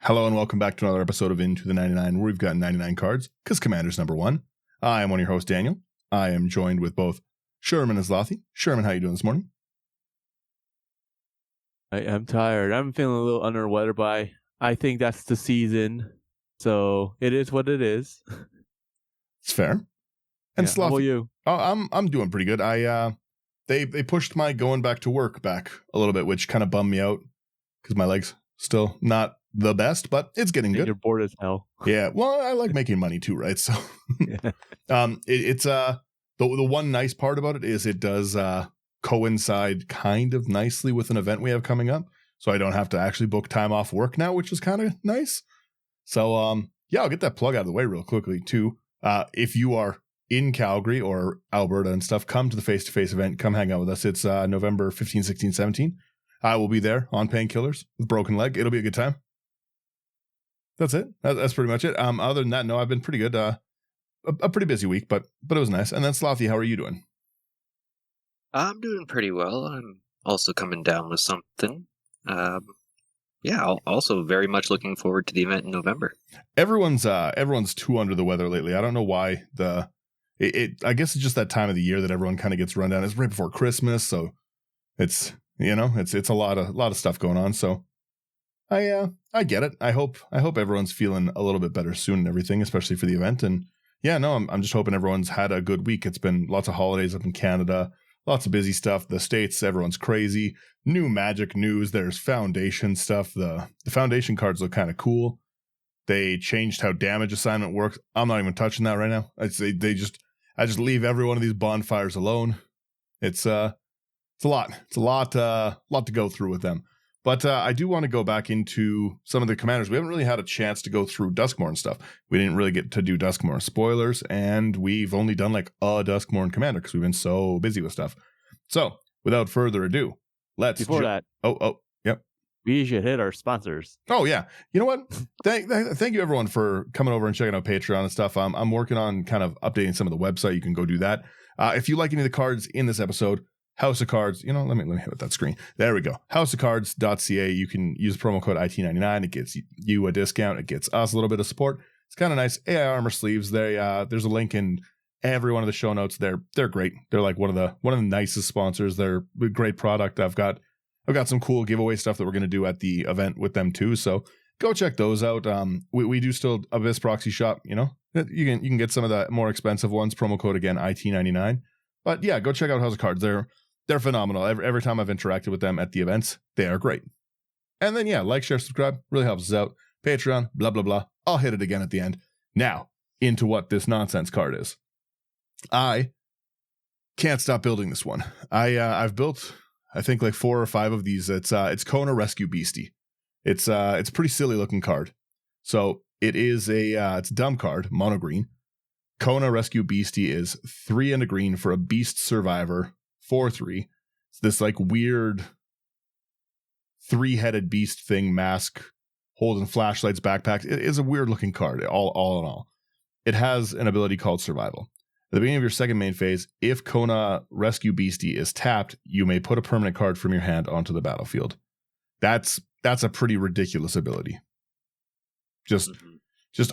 Hello and welcome back to another episode of Into the 99, where we've got 99 cards, because Commander's number one. I am one of your hosts, Daniel. I am joined with both Sherman and Slothy. Sherman, how are you doing this morning? I am tired. I'm feeling a little under the weather, but I think that's the season. So it is what it is. It's fair. And Slothy, how about you? Oh, I'm doing pretty good. They pushed my going back to work back a little bit, which kind of bummed me out because my leg's still not the best, but it's getting good. You're bored as hell. Yeah, well, I like making money too, right? So, it's the one nice part about it is it does coincide kind of nicely with an event we have coming up, so I don't have to actually book time off work now, which is kind of nice. So, yeah, I'll get that plug out of the way real quickly too. If you are in Calgary or Alberta and stuff, come to the face-to-face event. Come hang out with us. It's November 15, 16, 17. I will be there on Painkillers with Broken Leg. It'll be a good time. That's it. That's pretty much it. Other than that, no, I've been pretty good. A pretty busy week, but it was nice. And then Slothy, how are you doing? I'm doing pretty well. I'm also coming down with something. Yeah, also very much looking forward to the event in November. Everyone's too under the weather lately. I don't know why. I guess it's just that time of the year that everyone kind of gets run down. It's right before Christmas, so it's a lot of stuff going on. So I get it. I hope everyone's feeling a little bit better soon and everything, especially for the event. And yeah, no, I'm just hoping everyone's had a good week. It's been lots of holidays up in Canada, lots of busy stuff. The States, everyone's crazy. New Magic news. There's Foundation stuff. The Foundation cards look kind of cool. They changed how damage assignment works. I'm not even touching that right now. I just leave every one of these bonfires alone. It's a lot. It's a lot to go through with them. But I do want to go back into some of the commanders. We haven't really had a chance to go through Duskmorn stuff. We didn't really get to do Duskmorn spoilers, and we've only done like a Duskmorn commander because we've been so busy with stuff. So, without further ado, let's... Before that... Yep. We should hit our sponsors. Oh, yeah. You know what? Thank you, everyone, for coming over and checking out Patreon and stuff. I'm working on kind of updating some of the website. You can go do that. If you like any of the cards in this episode... House of Cards, let me hit that screen. There we go. houseofcards.ca. You can use promo code IT99. It gets you a discount. It gets us a little bit of support. It's kind of nice. AI armor sleeves. There's a link in every one of the show notes. They're great. They're like one of the nicest sponsors. They're a great product. I've got some cool giveaway stuff that we're going to do at the event with them too. So go check those out. We do still Abyss Proxy Shop. You can get some of the more expensive ones. Promo code again IT99. But yeah, go check out House of Cards. They're phenomenal. Every time I've interacted with them at the events, they are great. And then, yeah, like, share, subscribe. Really helps us out. Patreon, blah, blah, blah. I'll hit it again at the end. Now, into what this nonsense card is. I can't stop building this one. I've built, I think, like 4 or 5 of these. It's Kona Rescue Beastie. It's a pretty silly looking card. So it is it's a dumb card, mono green. Kona Rescue Beastie is 3 and a green for a beast survivor. 4/3. It's this like weird 3-headed beast thing, mask, holding flashlights, backpacks. It is a weird looking card, all in all. It has an ability called Survival. At the beginning of your second main phase, if Kona Rescue Beastie is tapped, you may put a permanent card from your hand onto the battlefield. That's a pretty ridiculous ability. Just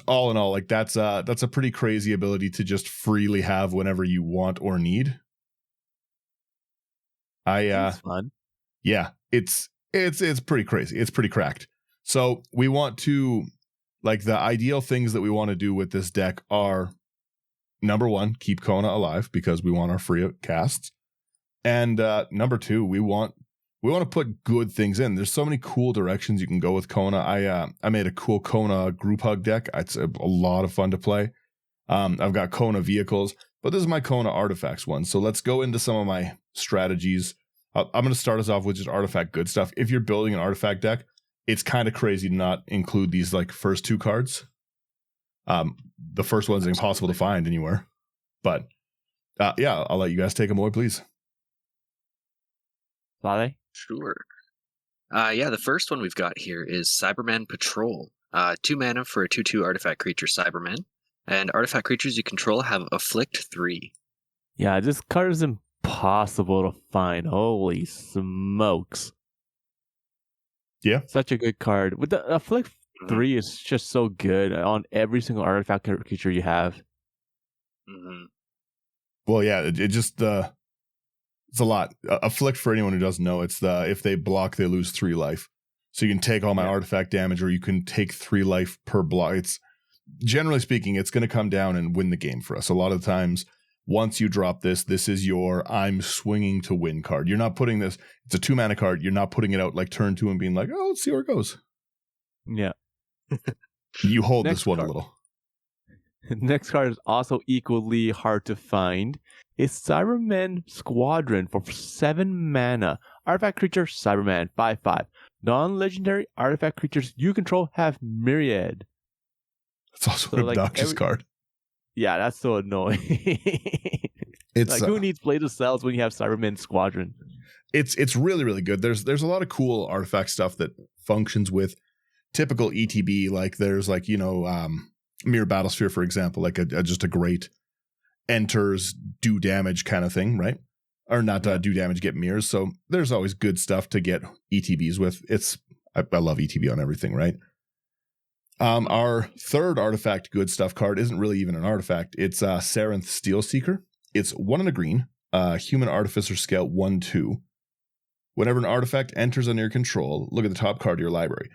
all in all, like that's a pretty crazy ability to just freely have whenever you want or need. That's fun. Yeah, it's pretty crazy. It's pretty cracked. So we want to, like, the ideal things that we want to do with this deck are, number 1, keep Kona alive because we want our free casts, and number 2, we want to put good things in. There's so many cool directions you can go with Kona. I made a cool Kona group hug deck. It's a lot of fun to play. I've got Kona vehicles, but this is my Kona artifacts one. So let's go into some of my strategies. I'm going to start us off with just artifact good stuff. If you're building an artifact deck, it's kind of crazy to not include these like first 2 cards. The first one's impossible to find anywhere. But yeah, I'll let you guys take them away, please. Slothy? Sure. Yeah, the first one we've got here is Cyberman Patrol. 2 mana for a 2/2 artifact creature, Cyberman. And artifact creatures you control have Afflict 3. Yeah, this card is impossible to find. Holy smokes. Yeah. Such a good card. With the Afflict 3 is just so good on every single artifact creature you have. Mm-hmm. Well, yeah, it just it's a lot. Afflict, for anyone who doesn't know, it's the if they block, they lose 3 life. So you can take all my artifact damage, or you can take 3 life per block. It's generally speaking, it's going to come down and win the game for us. A lot of times, once you drop this is your I'm swinging to win card. You're not putting this. It's a 2 mana card. You're not putting it out like turn 2 and being like, oh, let's see where it goes. Yeah. You hold Next this one card. a little. Next card is also equally hard to find. It's Cybermen Squadron for 7 mana. Artifact creature, Cyberman, 5/5. Non-legendary artifact creatures you control have Myriad. It's also an obnoxious card. Yeah, that's so annoying. It's like, who needs Blade of Cells when you have Cybermen Squadron? It's really, really good. There's a lot of cool artifact stuff that functions with typical ETB. Like there's like, Mirror Battlesphere, for example, like just a great enters, do damage kind of thing, right? Or not do damage, get mirrors. So there's always good stuff to get ETBs with. I love ETB on everything, right? Our third artifact good stuff card isn't really even an artifact. It's Sarenth Steelseeker. It's 1 and a green, human artificer scale 1/2. Whenever an artifact enters under your control, look at the top card of your library.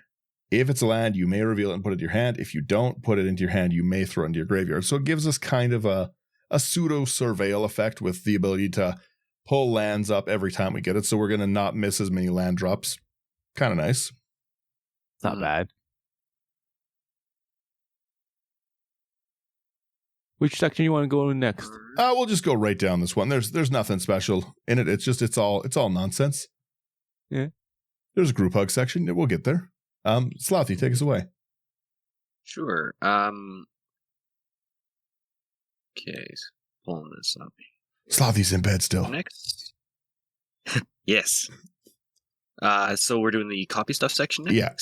If it's a land, you may reveal it and put it in your hand. If you don't put it into your hand, you may throw it into your graveyard. So it gives us kind of a pseudo surveil effect with the ability to pull lands up every time we get it. So we're going to not miss as many land drops. Kind of nice. It's not bad. Which section you want to go to next? We'll just go right down this one. There's nothing special in it. It's all nonsense. Yeah. There's a group hug section. We'll get there. Slothy, take us away. Sure. Okay, pulling this up. Slothy's in bed still. Next. Yes. So we're doing the copy stuff section next? Yeah.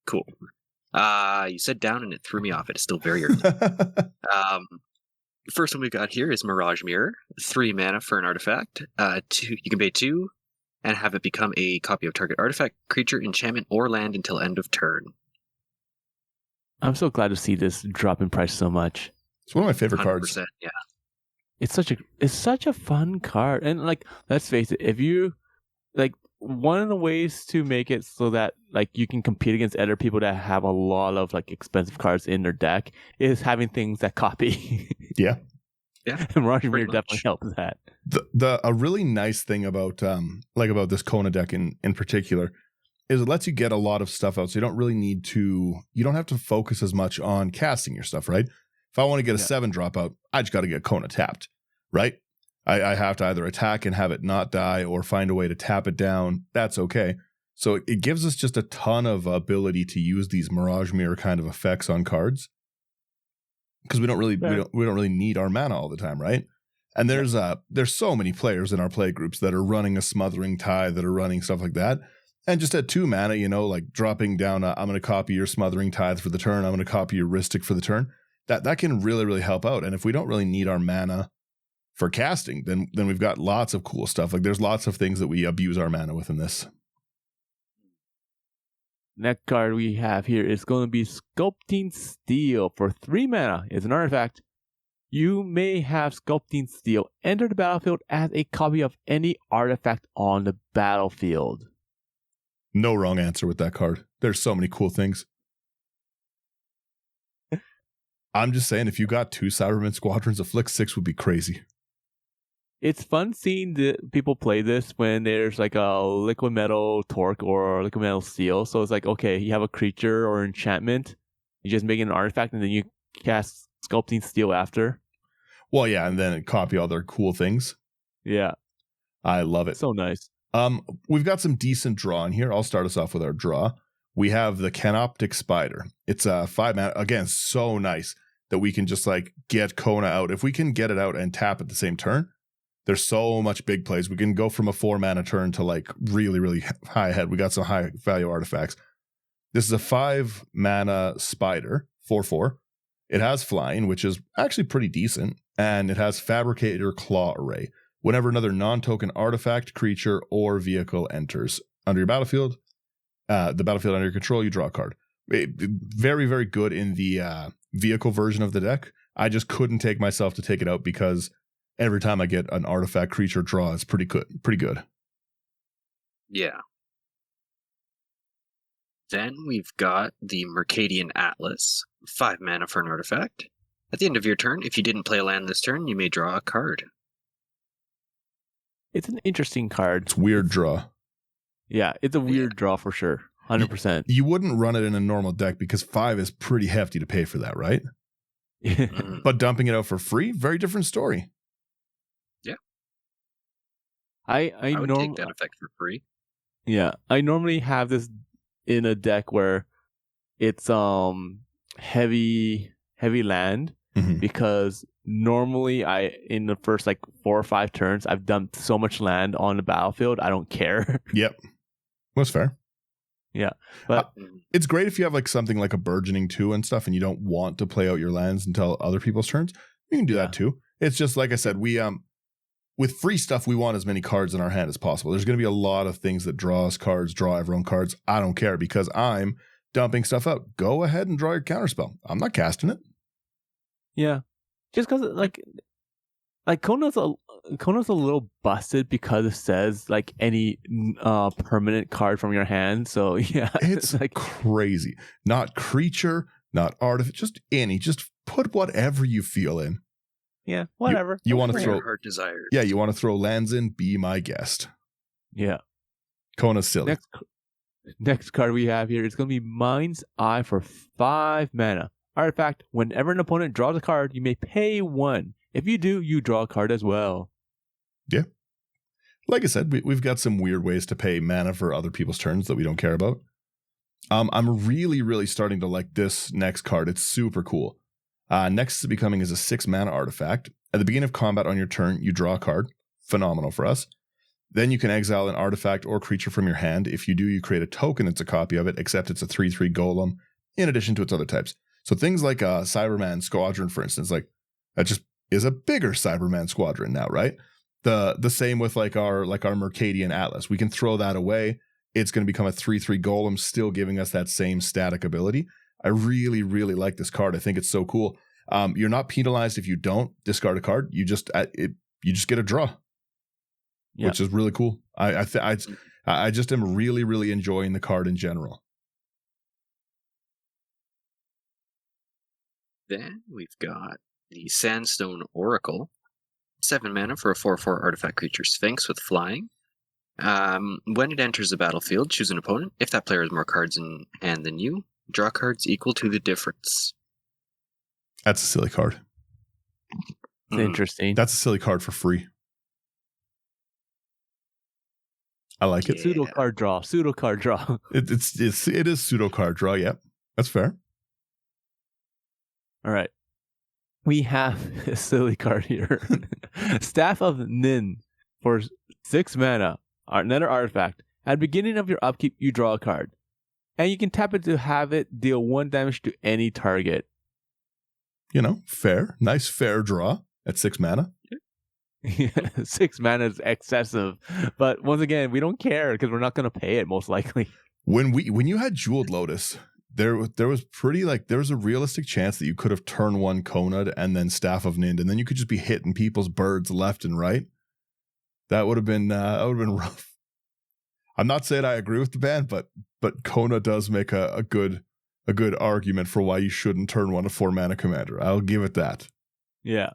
Cool. You said down and it threw me off. It is still very early. The first one we've got here is Mirage Mirror. 3 mana for an artifact. You can pay 2 and have it become a copy of target artifact, creature, enchantment, or land until end of turn. I'm so glad to see this drop in price so much. It's one of my favorite cards. Yeah. It's such a fun card. And like, let's face it, if you like, one of the ways to make it so that like you can compete against other people that have a lot of like expensive cards in their deck is having things that copy. Yeah. Yeah. And Mirage Mirror definitely helps that. A really nice thing about about this Kona deck in particular is it lets you get a lot of stuff out. So you don't have to focus as much on casting your stuff, right? If I want to get a 7 drop out, I just got to get Kona tapped, right? I have to either attack and have it not die or find a way to tap it down. That's okay. So it gives us just a ton of ability to use these Mirage Mirror kind of effects on cards because we don't really need our mana all the time, right? And there's so many players in our play groups that are running a Smothering Tithe, that are running stuff like that. And just at 2 mana, like dropping down, I'm going to copy your Smothering Tithe for the turn. I'm going to copy your Rhystic for the turn. That can really, really help out. And if we don't really need our mana for casting, then we've got lots of cool stuff. Like there's lots of things that we abuse our mana with in this. Next card we have here is going to be Sculpting Steel for 3 mana. It's an artifact. You may have Sculpting Steel enter the battlefield as a copy of any artifact on the battlefield. No wrong answer with that card. There's so many cool things. I'm just saying, if you got 2 Cybermen Squadrons, Afflict 6 would be crazy. It's fun seeing the people play this when there's like a liquid metal torque or liquid metal steel. So it's like, okay, you have a creature or enchantment, you just make it an artifact, and then you cast Sculpting Steel after. Well, yeah, and then copy all their cool things. Yeah. I love it. So nice. We've got some decent draw in here. I'll start us off with our draw. We have the Canoptic Spider. It's a 5 mana. Again, so nice that we can just like get Kona out. If we can get it out and tap at the same turn, there's so much big plays. We can go from a 4 mana turn to like really, really high ahead. We got some high value artifacts. This is a 5 mana spider, 4/4. It has flying, which is actually pretty decent. And it has Fabricator Claw Array. Whenever another non-token artifact, creature, or vehicle enters under your battlefield, the battlefield under your control, you draw a card. Very, very good in the vehicle version of the deck. I just couldn't take myself to take it out because every time I get an artifact creature draw, it's pretty good. Yeah. Then we've got the Mercadian Atlas. 5 mana for an artifact. At the end of your turn, if you didn't play a land this turn, you may draw a card. It's an interesting card. It's weird draw. Yeah, it's a weird draw for sure. 100%. You wouldn't run it in a normal deck because 5 is pretty hefty to pay for that, right? But dumping it out for free, very different story. Yeah. I would take that effect for free. Yeah, I normally have this in a deck where it's heavy land because normally in the first like 4 or 5 turns I've dumped so much land on the battlefield I don't care. Yep. That's fair. Yeah. But it's great if you have like something like a burgeoning 2 and stuff and you don't want to play out your lands until other people's turns. You can do that too. It's just like I said, we with free stuff, we want as many cards in our hand as possible. There's going to be a lot of things that draw us cards, draw everyone cards. I don't care because I'm dumping stuff out. Go ahead and draw your counterspell. I'm not casting it. Yeah. Just because like Kona's a little busted because it says like any permanent card from your hand. So yeah. It's like crazy. Not creature, not artifact, just any. Just put whatever you feel in. Yeah, whatever. You want to throw heart desires. Yeah, you want to throw lands in, be my guest. Yeah. Kona's silly. Next card we have here is going to be Mind's Eye for 5 mana. Artifact, whenever an opponent draws a card, you may pay 1. If you do, you draw a card as well. Yeah. Like I said, we've got some weird ways to pay mana for other people's turns that we don't care about. I'm really, really starting to like this next card. It's super cool. Next to Becoming is a 6 mana artifact. At the beginning of combat on your turn, you draw a card. Phenomenal for us. Then you can exile an artifact or creature from your hand. If you do, you create a token that's a copy of it, except it's a 3/3 golem in addition to its other types. So things like a Cyberman Squadron, for instance, like that just is a bigger Cyberman Squadron now, right? The same with like our Mercadian Atlas. We can throw that away. It's going to become a 3/3 golem, still giving us that same static ability. I really, really like this card. I think it's so cool. You're not penalized if you don't discard a card. You just get a draw, which is really cool. I just am really, really enjoying the card in general. Then we've got the Sandstone Oracle. 7 mana for a 4/4 artifact creature Sphinx with flying. When it enters the battlefield, choose an opponent. If that player has more cards in hand than you, draw cards equal to the difference. That's a silly card. It's interesting. That's a silly card for free. I like it. Pseudo card draw. It is pseudo card draw. Yep, that's fair. All right. We have a silly card here. Staff of Nin for 6 mana. Another artifact. At the beginning of your upkeep, you draw a card. And you can tap it to have it deal 1 damage to any target. You know, fair. Nice fair draw at 6 mana. 6 mana is excessive. But once again, we don't care because we're not going to pay it most likely. When you had Jeweled Lotus, there was a realistic chance that you could have turn 1 Kona and then Staff of Nind, and then you could just be hitting people's birds left and right. That would have been rough. I'm not saying I agree with the ban, but Kona does make a good argument for why you shouldn't turn 1 a 4 mana commander. I'll give it that. Yeah.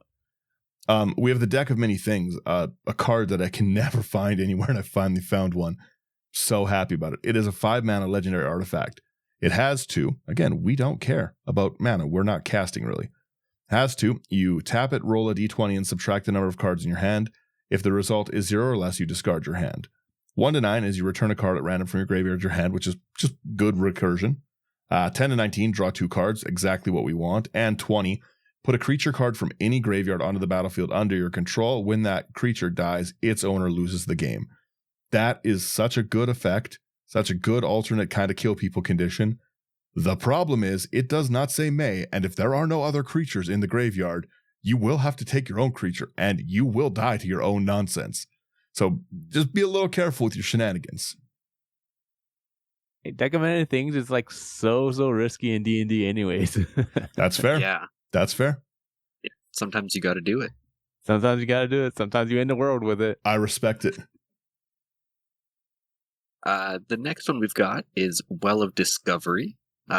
We have the Deck of Many Things, a card that I can never find anywhere, and I finally found one. So happy about it. It is a 5 mana legendary artifact. It has 2. Again, we don't care about mana. We're not casting really. Has 2. You tap it, roll a d20, and subtract the number of cards in your hand. If the result is 0 or less, you discard your hand. 1 to 9 is you return a card at random from your graveyard to your hand, which is just good recursion. 10 to 19, draw 2 cards, exactly what we want. And 20, put a creature card from any graveyard onto the battlefield under your control. When that creature dies, its owner loses the game. That is such a good effect, such a good alternate kind of kill people condition. The problem is, it does not say may, and if there are no other creatures in the graveyard, you will have to take your own creature, and you will die to your own nonsense. So just be a little careful with your shenanigans. Deck of many things is like so risky in D&D anyways. That's fair. Yeah. That's fair. Sometimes you got to do it. Sometimes you gotta do it. Sometimes you end the world with it. I respect it. The next one we've got is Well of Discovery.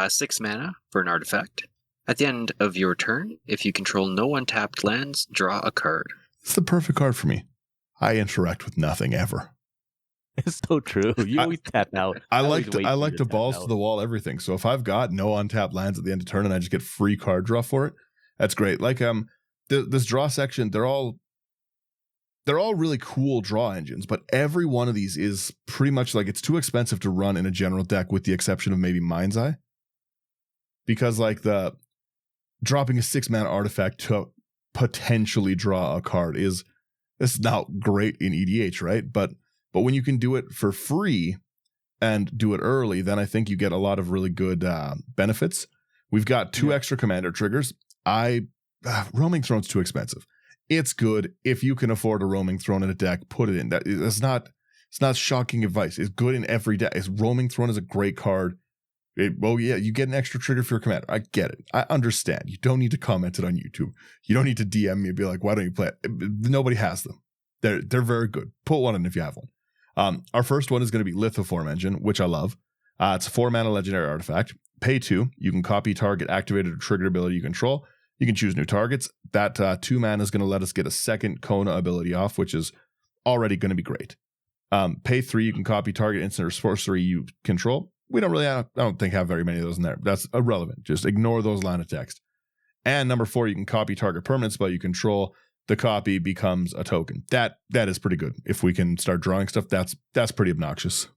6 mana for an artifact. At the end of your turn, if you control no untapped lands, draw a card. It's the perfect card for me. I interact with nothing ever. It's so true. You always tap out. I always like to, wait I for you like to tap balls out. to the wall everything. So if I've got no untapped lands at the end of turn and I just get free card draw for it, that's great. Like this draw section, they're all really cool draw engines, but every one of these is pretty much like it's too expensive to run in a general deck, with the exception of maybe Mind's Eye, because like the dropping a 6 mana artifact to potentially draw a card is not great in EDH, right? But when you can do it for free and do it early, then I think you get a lot of really good benefits. We've got 2 extra commander triggers. Roaming Throne's too expensive. It's good if you can afford a Roaming Throne in a deck. Put it in. It's not shocking advice. It's good in every deck. Roaming Throne is a great card. You get an extra trigger for your commander. I get it. I understand. You don't need to comment it on YouTube. You don't need to DM me and be like, why don't you play it? Nobody has them. They're very good. Put one in if you have one. Our first one is going to be Lithoform Engine, which I love. It's a 4 mana legendary artifact. Pay 2. You can copy target activated or triggered ability you control. You can choose new targets. That 2 mana is going to let us get a second Kona ability off, which is already going to be great. Pay 3. You can copy target instant or sorcery you control. We don't really, I don't think have very many of those in there. That's irrelevant. Just ignore those line of text. And number 4, you can copy target permanent spell you control. The copy becomes a token. That is pretty good. If we can start drawing stuff, that's pretty obnoxious.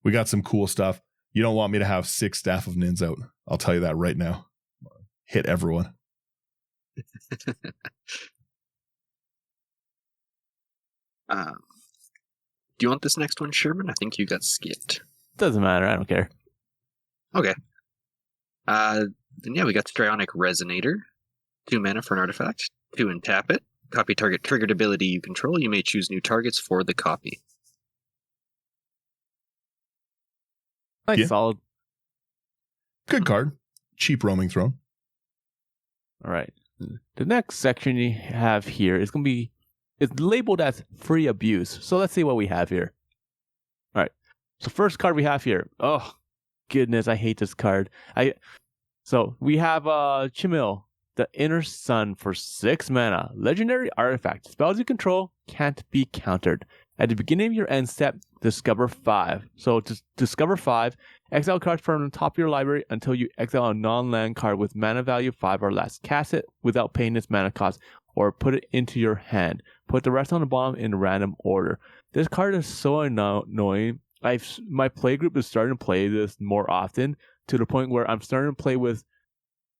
We got some cool stuff. You don't want me to have 6 Staff of Nins out. I'll tell you that right now. Hit everyone. Do you want this next one, Sherman? I think you got skipped. Doesn't matter. I don't care. Okay. Then we got Strionic Resonator. 2 mana for an artifact. 2 and tap it. Copy target triggered ability you control. You may choose new targets for the copy. Nice, Yeah. solid. Good card. Cheap Roaming Throne. All right. The next section you have here is going to be, it's labeled as free abuse. So let's see what we have here. All right. So first card we have here. Oh, goodness. I hate this card. So we have Chimil, the Inner Sun, for 6 mana. Legendary artifact. Spells you control can't be countered. At the beginning of your end step, discover 5. So to discover 5, exile cards from the top of your library until you exile a non-land card with mana value 5 or less. Cast it without paying its mana cost, or put it into your hand. Put the rest on the bottom in random order. This card is so annoying. My play group is starting to play this more often, to the point where I'm starting to play with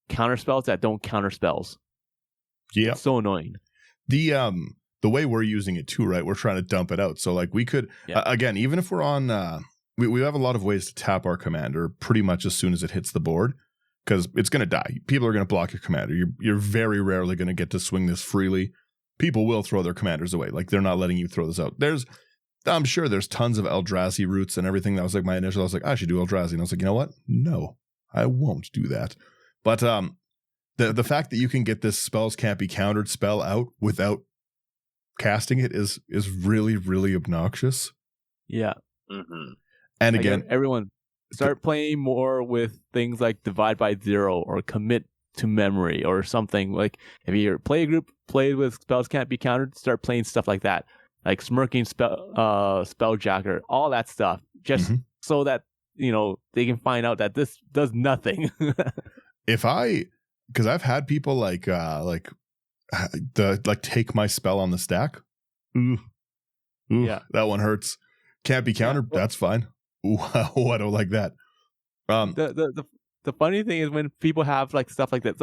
counter spells that don't counter spells. Yeah. It's so annoying. The way we're using it too, right? We're trying to dump it out. So like we could, again, even if we're on, we have a lot of ways to tap our commander pretty much as soon as it hits the board, because it's going to die. People are going to block your commander. You're very rarely going to get to swing this freely. People will throw their commanders away. Like they're not letting you throw this out. I'm sure there's tons of Eldrazi routes and everything. That was like my initial, I was like, I should do Eldrazi. And I was like, you know what? No, I won't do that. But the fact that you can get this spells can't be countered spell out without casting it is really, really obnoxious. Yeah. Mm-hmm. And again, everyone start playing more with things like divide by 0 or commit to memory or something. Like if your play group played with spells can't be countered, start playing stuff like that, like smirking spelljacker, all that stuff, just so that they can find out that this does nothing. Because I've had people like take my spell on the stack. Ooh, yeah, that one hurts. Can't be countered. That's fine. Ooh, I don't like that. The funny thing is when people have like stuff like that,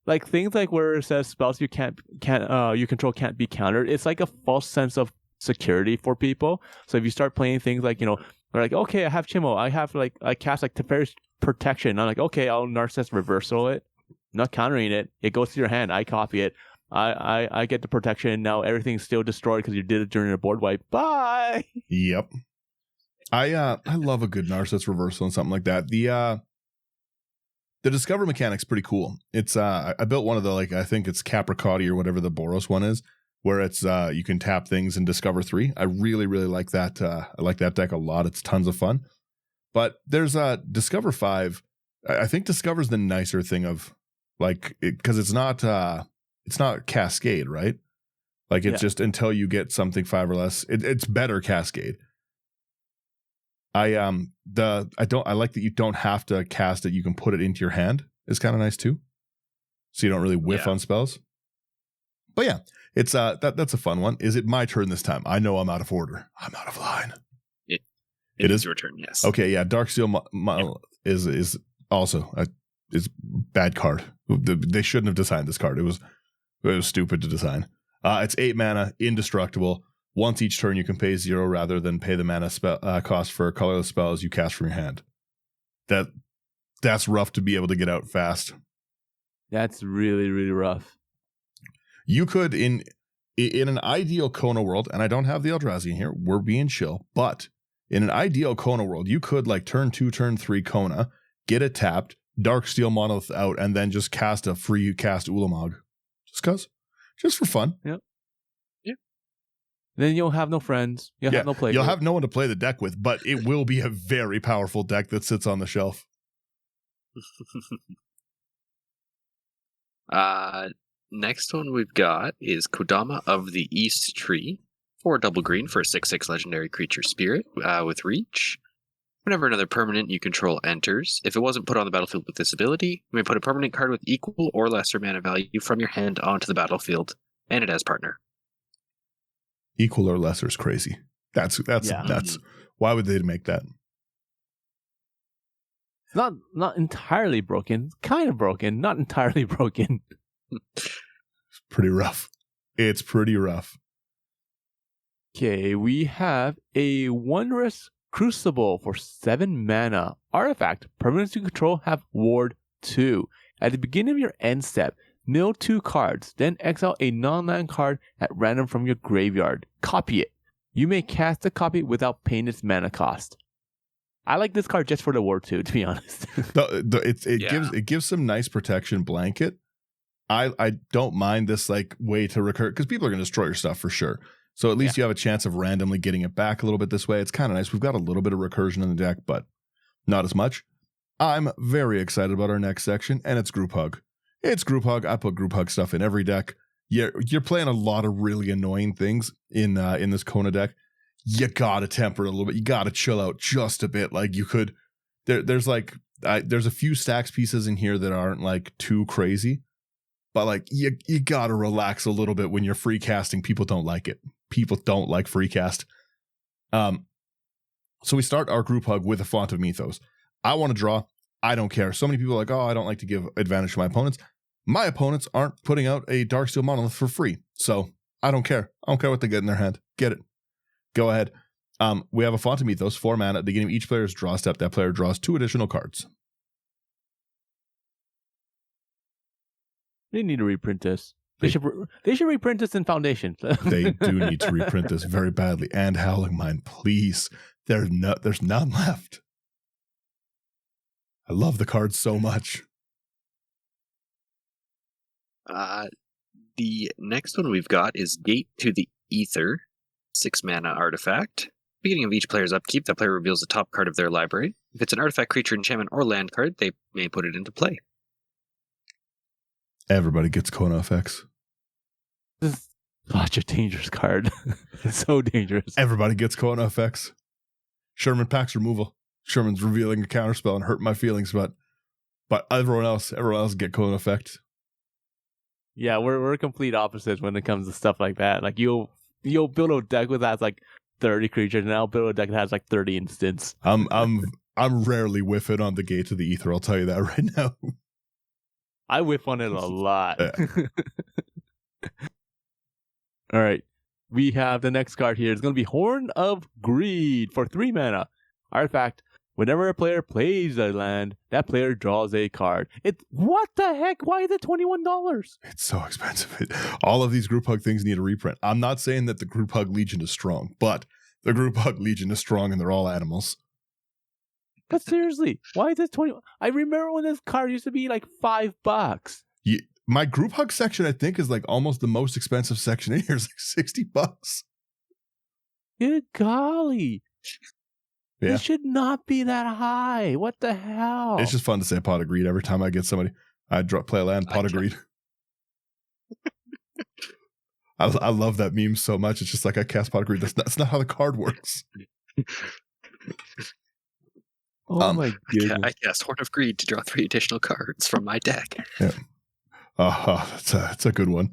like things like where it says spells you you control can't be countered. It's like a false sense of security for people. So if you start playing things like they're like, okay, I have Chimo, I cast like Teferi's Protection. I'm like, okay, I'll Narcissus Reversal it. Not countering it. It goes to your hand. I copy it. I get the protection. Now everything's still destroyed because you did it during a board wipe. Bye. Yep. I love a good Narcissus reversal and something like that. The Discover mechanic's pretty cool. It's I built one of the, like, I think it's Capricotti or whatever the Boros one is, where it's you can tap things and discover 3. I really, really like that. I like that deck a lot. It's tons of fun. But there's Discover 5. I think Discover's the nicer thing of, like, because it's not Cascade, right? Like, it's just until you get something 5 or less. It's better Cascade. I like that you don't have to cast it. You can put it into your hand. It's kind of nice too. So you don't really whiff on spells. But yeah, it's that's a fun one. Is it my turn this time? I know I'm out of order. I'm out of line. It is your turn, yes. Okay, yeah. Darksteel is also is bad card. They shouldn't have designed this card. It was stupid to design. It's 8 mana, indestructible. Once each turn, you can pay 0 rather than pay the mana cost for colorless spells you cast from your hand. That's rough to be able to get out fast. That's really, really rough. You could, in an ideal Kona world, and I don't have the Eldrazi here, we're being chill, but in an ideal Kona world, you could, like, turn 2, turn 3 Kona, get it tapped, Darksteel Monolith out, and then just cast a free cast Ulamog. Just for fun. Yep. Then you'll have no friends. You'll have no play. You'll have no one to play the deck with, but it will be a very powerful deck that sits on the shelf. Next one we've got is Kodama of the East Tree. 4 double green for a 6/6 legendary creature spirit with reach. Whenever another permanent you control enters, if it wasn't put on the battlefield with this ability, you may put a permanent card with equal or lesser mana value from your hand onto the battlefield, and it has partner. Equal or lesser is crazy. That's nuts. Why would they make that? It's not entirely broken. It's kind of broken. Not entirely broken. It's pretty rough. It's pretty rough. Okay, we have a Wondrous Crucible for 7 mana. Artifact. Permanents you control have Ward 2. At the beginning of your end step, mill 2 cards, then exile a non-land card at random from your graveyard. Copy it. You may cast a copy without paying its mana cost. I like this card just for the Ward 2, to be honest. It gives some nice protection blanket. I don't mind this, like, way to recur, because people are going to destroy your stuff for sure. So at least you have a chance of randomly getting it back a little bit this way. It's kind of nice. We've got a little bit of recursion in the deck, but not as much. I'm very excited about our next section, and it's Group Hug. It's Group Hug. I put Group Hug stuff in every deck. You're playing a lot of really annoying things in this Kona deck. You gotta temper it a little bit. You gotta chill out just a bit. Like, you could, there's a few stacks pieces in here that aren't, like, too crazy, but, like, you gotta relax a little bit when you're free casting. People don't like it. People don't like free cast. So we start our Group Hug with a Font of Mythos. I want to draw. I don't care. So many people are like, oh, I don't like to give advantage to my opponents. My opponents aren't putting out a Darksteel Monolith for free, so I don't care. I don't care what they get in their hand. Get it. Go ahead. We have a Font of Mythos, 4 mana. At the beginning of each player's draw step, that player draws 2 additional cards. They need to reprint this. They should reprint this in Foundation. They do need to reprint this very badly. And Howling Mine, please. There's none left. I love the card so much. The next one we've got is Gate to the Ether, 6 mana artifact. Beginning of each player's upkeep, that player reveals the top card of their library. If it's an artifact, creature, enchantment, or land card, they may put it into play. Everybody gets Kona effects. This is such a dangerous card. It's so dangerous. Everybody gets Kona effects. Sherman packs removal. Sherman's revealing a counterspell and hurt my feelings, but everyone else get Kona effect. Yeah, we're complete opposites when it comes to stuff like that. Like, you'll build a deck with that like 30 creatures, and I'll build a deck that has like 30 instants. I'm rarely whiffing on the Gate to the Ether. I'll tell you that right now. I whiff on it a lot. All right. We have the next card here. It's going to be Horn of Greed for 3 mana. Artifact. Whenever a player plays a land, that player draws a card. What the heck? Why is it $21? It's so expensive. All of these Group Hug things need a reprint. I'm not saying that the Group Hug Legion is strong, but The Group Hug Legion is strong and they're all animals. But seriously, why is this 20? I remember when this card used to be like $5. My Group Hug section, I think, is like almost the most expensive section in here. It's like $60. Good golly. Yeah. This should not be that high. What the hell? It's just fun to say pot of greed every time I get somebody. I play a land, pot of greed. I love that meme so much. It's just like I cast pot of greed. That's not how the card works. Oh my goodness. I cast Horn of Greed to draw 3 additional cards from my deck. Yeah. That's a good one.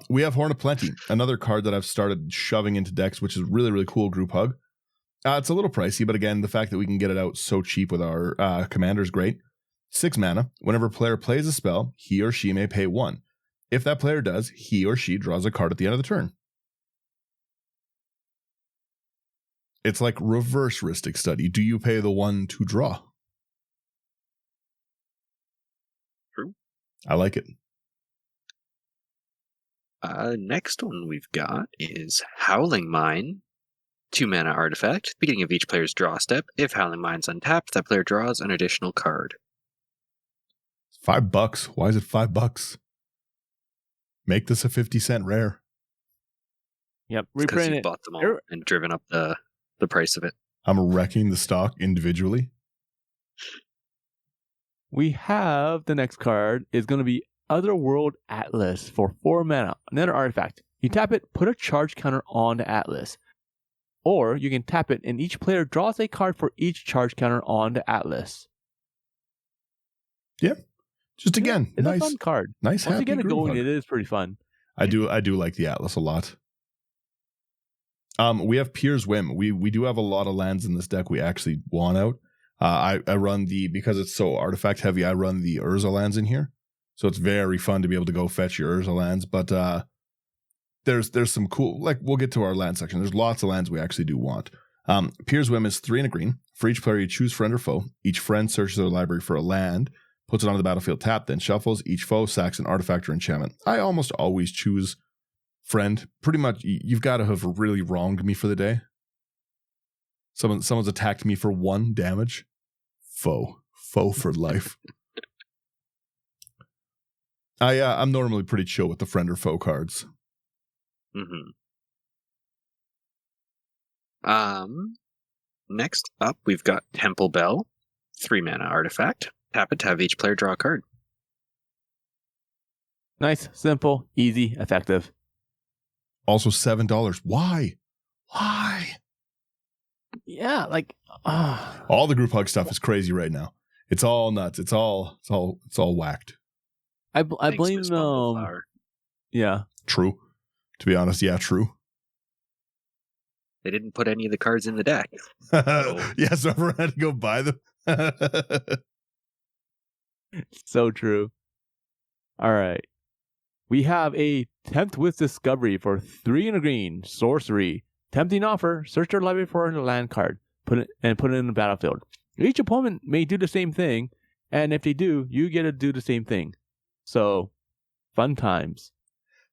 We have Horn of Plenty, another card that I've started shoving into decks, which is really, really cool Group Hug. It's a little pricey, but again, the fact that we can get it out so cheap with our commander is great. 6 mana. Whenever a player plays a spell, he or she may pay 1. If that player does, he or she draws a card at the end of the turn. It's like reverse Rhystic Study. Do you pay the 1 to draw? True. I like it. Next one we've got is Howling Mine. 2 mana artifact. Beginning of each player's draw step. If Howling Mine's untapped, that player draws an additional card. $5. Why is it $5? Make this a 50-cent rare. Yep. Because Reprint you it. bought them all and driven up the price of it. I'm wrecking the stock individually. We have the next card is going to be Otherworld Atlas for 4 mana. Another artifact. You tap it, put a charge counter on the Atlas. Or you can tap it and each player draws a card for each charge counter on the Atlas. Yeah. Just again, it's nice, a fun card. Nice. Once you get it Group going, Hug. it is pretty fun. I do like the Atlas a lot. We have Pier's Whim. We do have a lot of lands in this deck we actually want out. I run because it's so artifact heavy, I run the Urza lands in here. So it's very fun to be able to go fetch your Urza lands. But there's some cool, like we'll get to our land section. There's lots of lands we actually do want. Pier's Whim is 3 and a green. For each player you choose friend or foe, each friend searches their library for a land, puts it onto the battlefield tapped, then shuffles. Each foe sacks an artifact or enchantment. I almost always choose friend. Pretty much, you've got to have really wronged me for the day. Someone's attacked me for 1 damage. Foe for life. I'm normally pretty chill with the friend or foe cards. Mm-hmm. Next up, we've got Temple Bell, 3 mana artifact. Tap it to have each player draw a card. Nice, simple, easy, effective. Also $7. Why? Yeah, like all the Group Hug stuff is crazy right now. It's all nuts. It's all whacked. I Thanks, blame Miss Bumbleflower. yeah. True. To be honest, yeah, true. They didn't put any of the cards in the deck. Yeah, so everyone had to go buy them. So true. All right. We have a Tempt with Discovery for 3 and a green. Sorcery. Tempting offer. Search your library for a land card. Put it in the battlefield. Each opponent may do the same thing, and if they do, you get to do the same thing. So, fun times.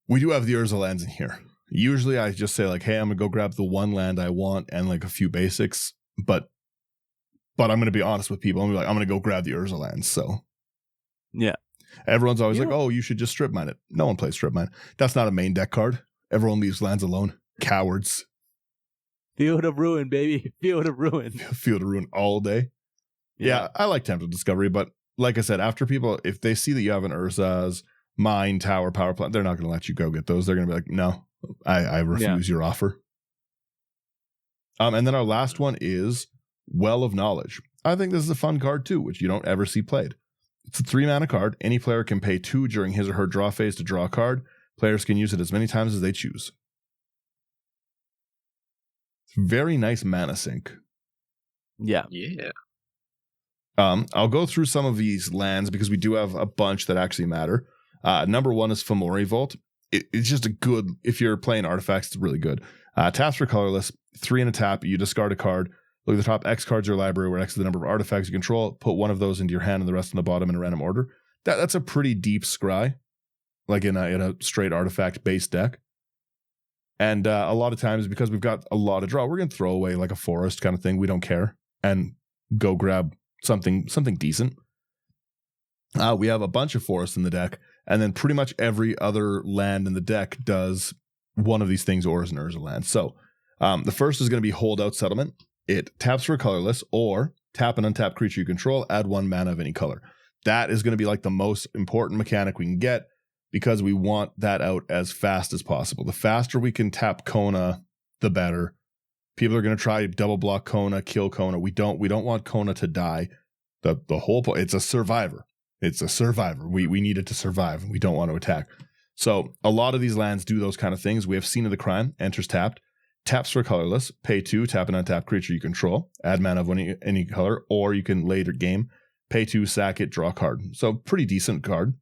We do have the Urza lands in here. Usually I just say like, hey, I'm going to go grab the 1 land I want and like a few basics, but I'm going to be honest with people. I'm going to go grab the Urza lands, so. Yeah. Everyone's always like, oh, you should just strip mine it. No one plays strip mine. That's not a main deck card. Everyone leaves lands alone. Cowards. Field of Ruin, baby. Field of Ruin. Field of Ruin all day. Yeah, I like Temple Discovery, but like I said, after people, if they see that you have an Urza's mine, tower, power plant, they're not going to let you go get those. They're going to be like, no, I refuse your offer. And then our last one is Well of Knowledge. I think this is a fun card too, which you don't ever see played. It's a 3 mana card. Any player can pay 2 during his or her draw phase to draw a card. Players can use it as many times as they choose. It's very nice mana sink. Yeah. Yeah. I'll go through some of these lands because we do have a bunch that actually matter. Number 1 is Fomori Vault. It's just a good, if you're playing artifacts, it's really good. Taps for colorless, 3 and a tap, you discard a card. Look at the top, X cards your library, where X is the number of artifacts you control. Put 1 of those into your hand and the rest on the bottom in a random order. That's a pretty deep scry, like in a straight artifact-based deck. And a lot of times, because we've got a lot of draw, we're going to throw away like a forest kind of thing. We don't care and go grab something decent. We have a bunch of forests in the deck, and then pretty much every other land in the deck does one of these things or is an Urza land. So the first is going to be Holdout Settlement. It taps for a colorless or tap an untapped creature you control, add 1 mana of any color. That is going to be like the most important mechanic we can get, because we want that out as fast as possible. The faster we can tap Kona, the better. People are going to try double block Kona, kill Kona. We don't want Kona to die. The whole point, it's a survivor. It's a survivor. We need it to survive, and we don't want to attack. So a lot of these lands do those kind of things. We have Scene of the Crime, enters tapped, taps for colorless, pay 2, tap an untapped creature you control, add mana of any color, or you can later game, pay 2, sack it, draw a card. So pretty decent card.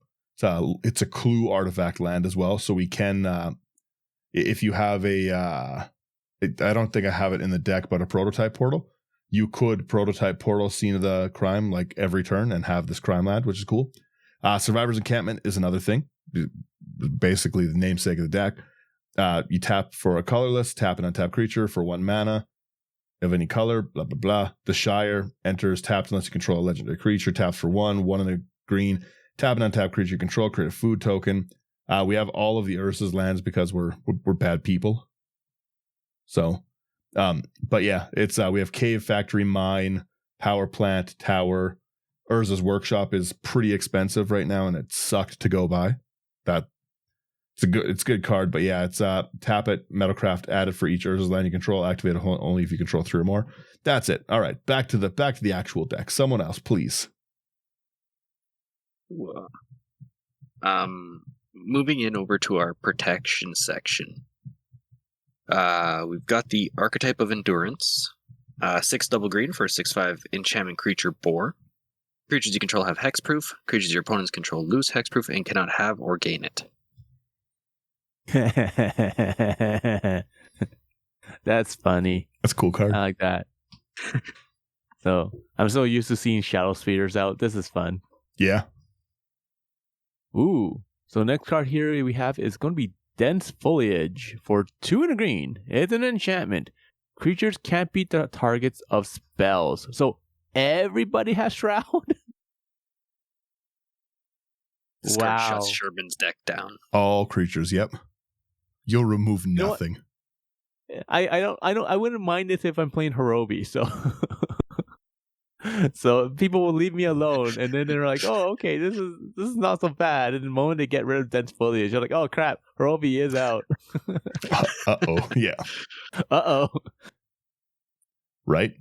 It's a clue artifact land as well, so we can, if you have I don't think I have it in the deck, but a prototype portal, you could prototype portal Scene of the Crime like every turn and have this crime land, which is cool. Survivor's Encampment is another thing, basically the namesake of the deck. You tap for a colorless, tap an untapped creature for 1 mana of any color, blah, blah, blah. The Shire enters, taps unless you control a legendary creature, taps for 1 in the green, tap an untapped creature you control, create a food token. We have all of the Urza's lands because we're bad people. So, but yeah, it's we have Cave, Factory, Mine, Power Plant, Tower. Urza's Workshop is pretty expensive right now, and it sucked to go by. It's a good card, but yeah, it's tap it, Metalcraft, add it for each Urza's land you control, activate it only if you control 3 or more. That's it. All right, back to the actual deck. Someone else, please. Moving in over to our protection section. We've got the Archetype of Endurance. 6 double green for a 6/5 enchantment creature boar. Creatures you control have hexproof. Creatures your opponents control lose hexproof and cannot have or gain it. That's funny. That's a cool card. I like that. So I'm so used to seeing Shadow Speeders out. This is fun. Yeah. Ooh. So next card here we have is going to be Dense Foliage for 2 and a green. It's an enchantment. Creatures can't beat the targets of spells. So everybody has Shroud? This card shuts Sherman's deck down. All creatures, yep. You'll remove nothing. I wouldn't mind this if I'm playing Hirobi, so so people will leave me alone, and then they're like, "Oh, okay, this is not so bad." And the moment they get rid of Dense Foliage, you're like, "Oh crap, Hirobi is out." Yeah. Right.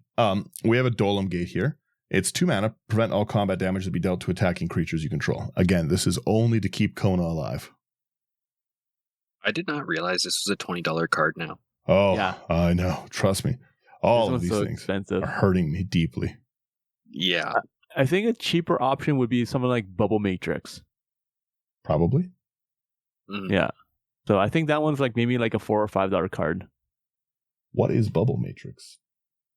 We have a Dolem Gate here. It's 2 mana, prevent all combat damage to be dealt to attacking creatures you control. Again, this is only to keep Kona alive. I did not realize this was a $20 card now. Oh, yeah. I know. Trust me. All of these things expensive. Are hurting me deeply. Yeah. I think a cheaper option would be something like Bubble Matrix. Probably. Mm-hmm. Yeah. So I think that one's like maybe like a $4 or $5 card. What is Bubble Matrix?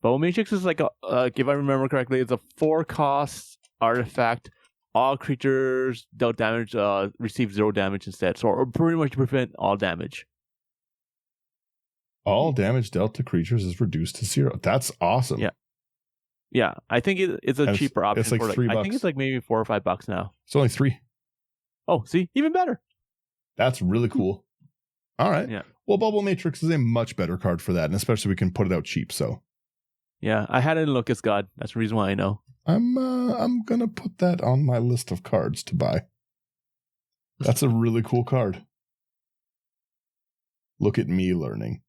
Bubble Matrix is like if I remember correctly, it's a 4-cost artifact. All creatures dealt damage receive 0 damage instead. So or pretty much prevent all damage. All damage dealt to creatures is reduced to 0. That's awesome. Yeah. Yeah. I think it's a cheaper option. It's like $3. I think it's like maybe $4 or $5 now. It's only 3. Oh, see? Even better. That's really cool. All right. Yeah. Well, Bubble Matrix is a much better card for that, and especially we can put it out cheap, so. Yeah, I had it in Locust God. That's the reason why I know. I'm gonna put that on my list of cards to buy. That's a really cool card. Look at me learning.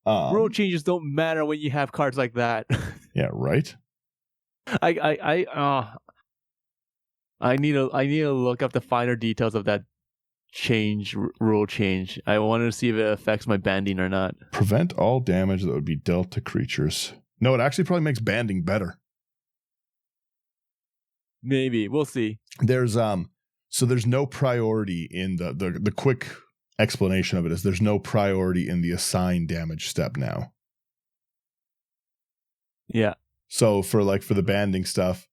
Rule changes don't matter when you have cards like that. Yeah, right. I need to look up the finer details of that rule change. I wanted to see if it affects my banding or not. Prevent all damage that would be dealt to creatures. No, it actually probably makes banding better. Maybe. We'll see. There's there's no priority in the quick explanation of it is there's no priority in the assign damage step now. Yeah. So for the banding stuff,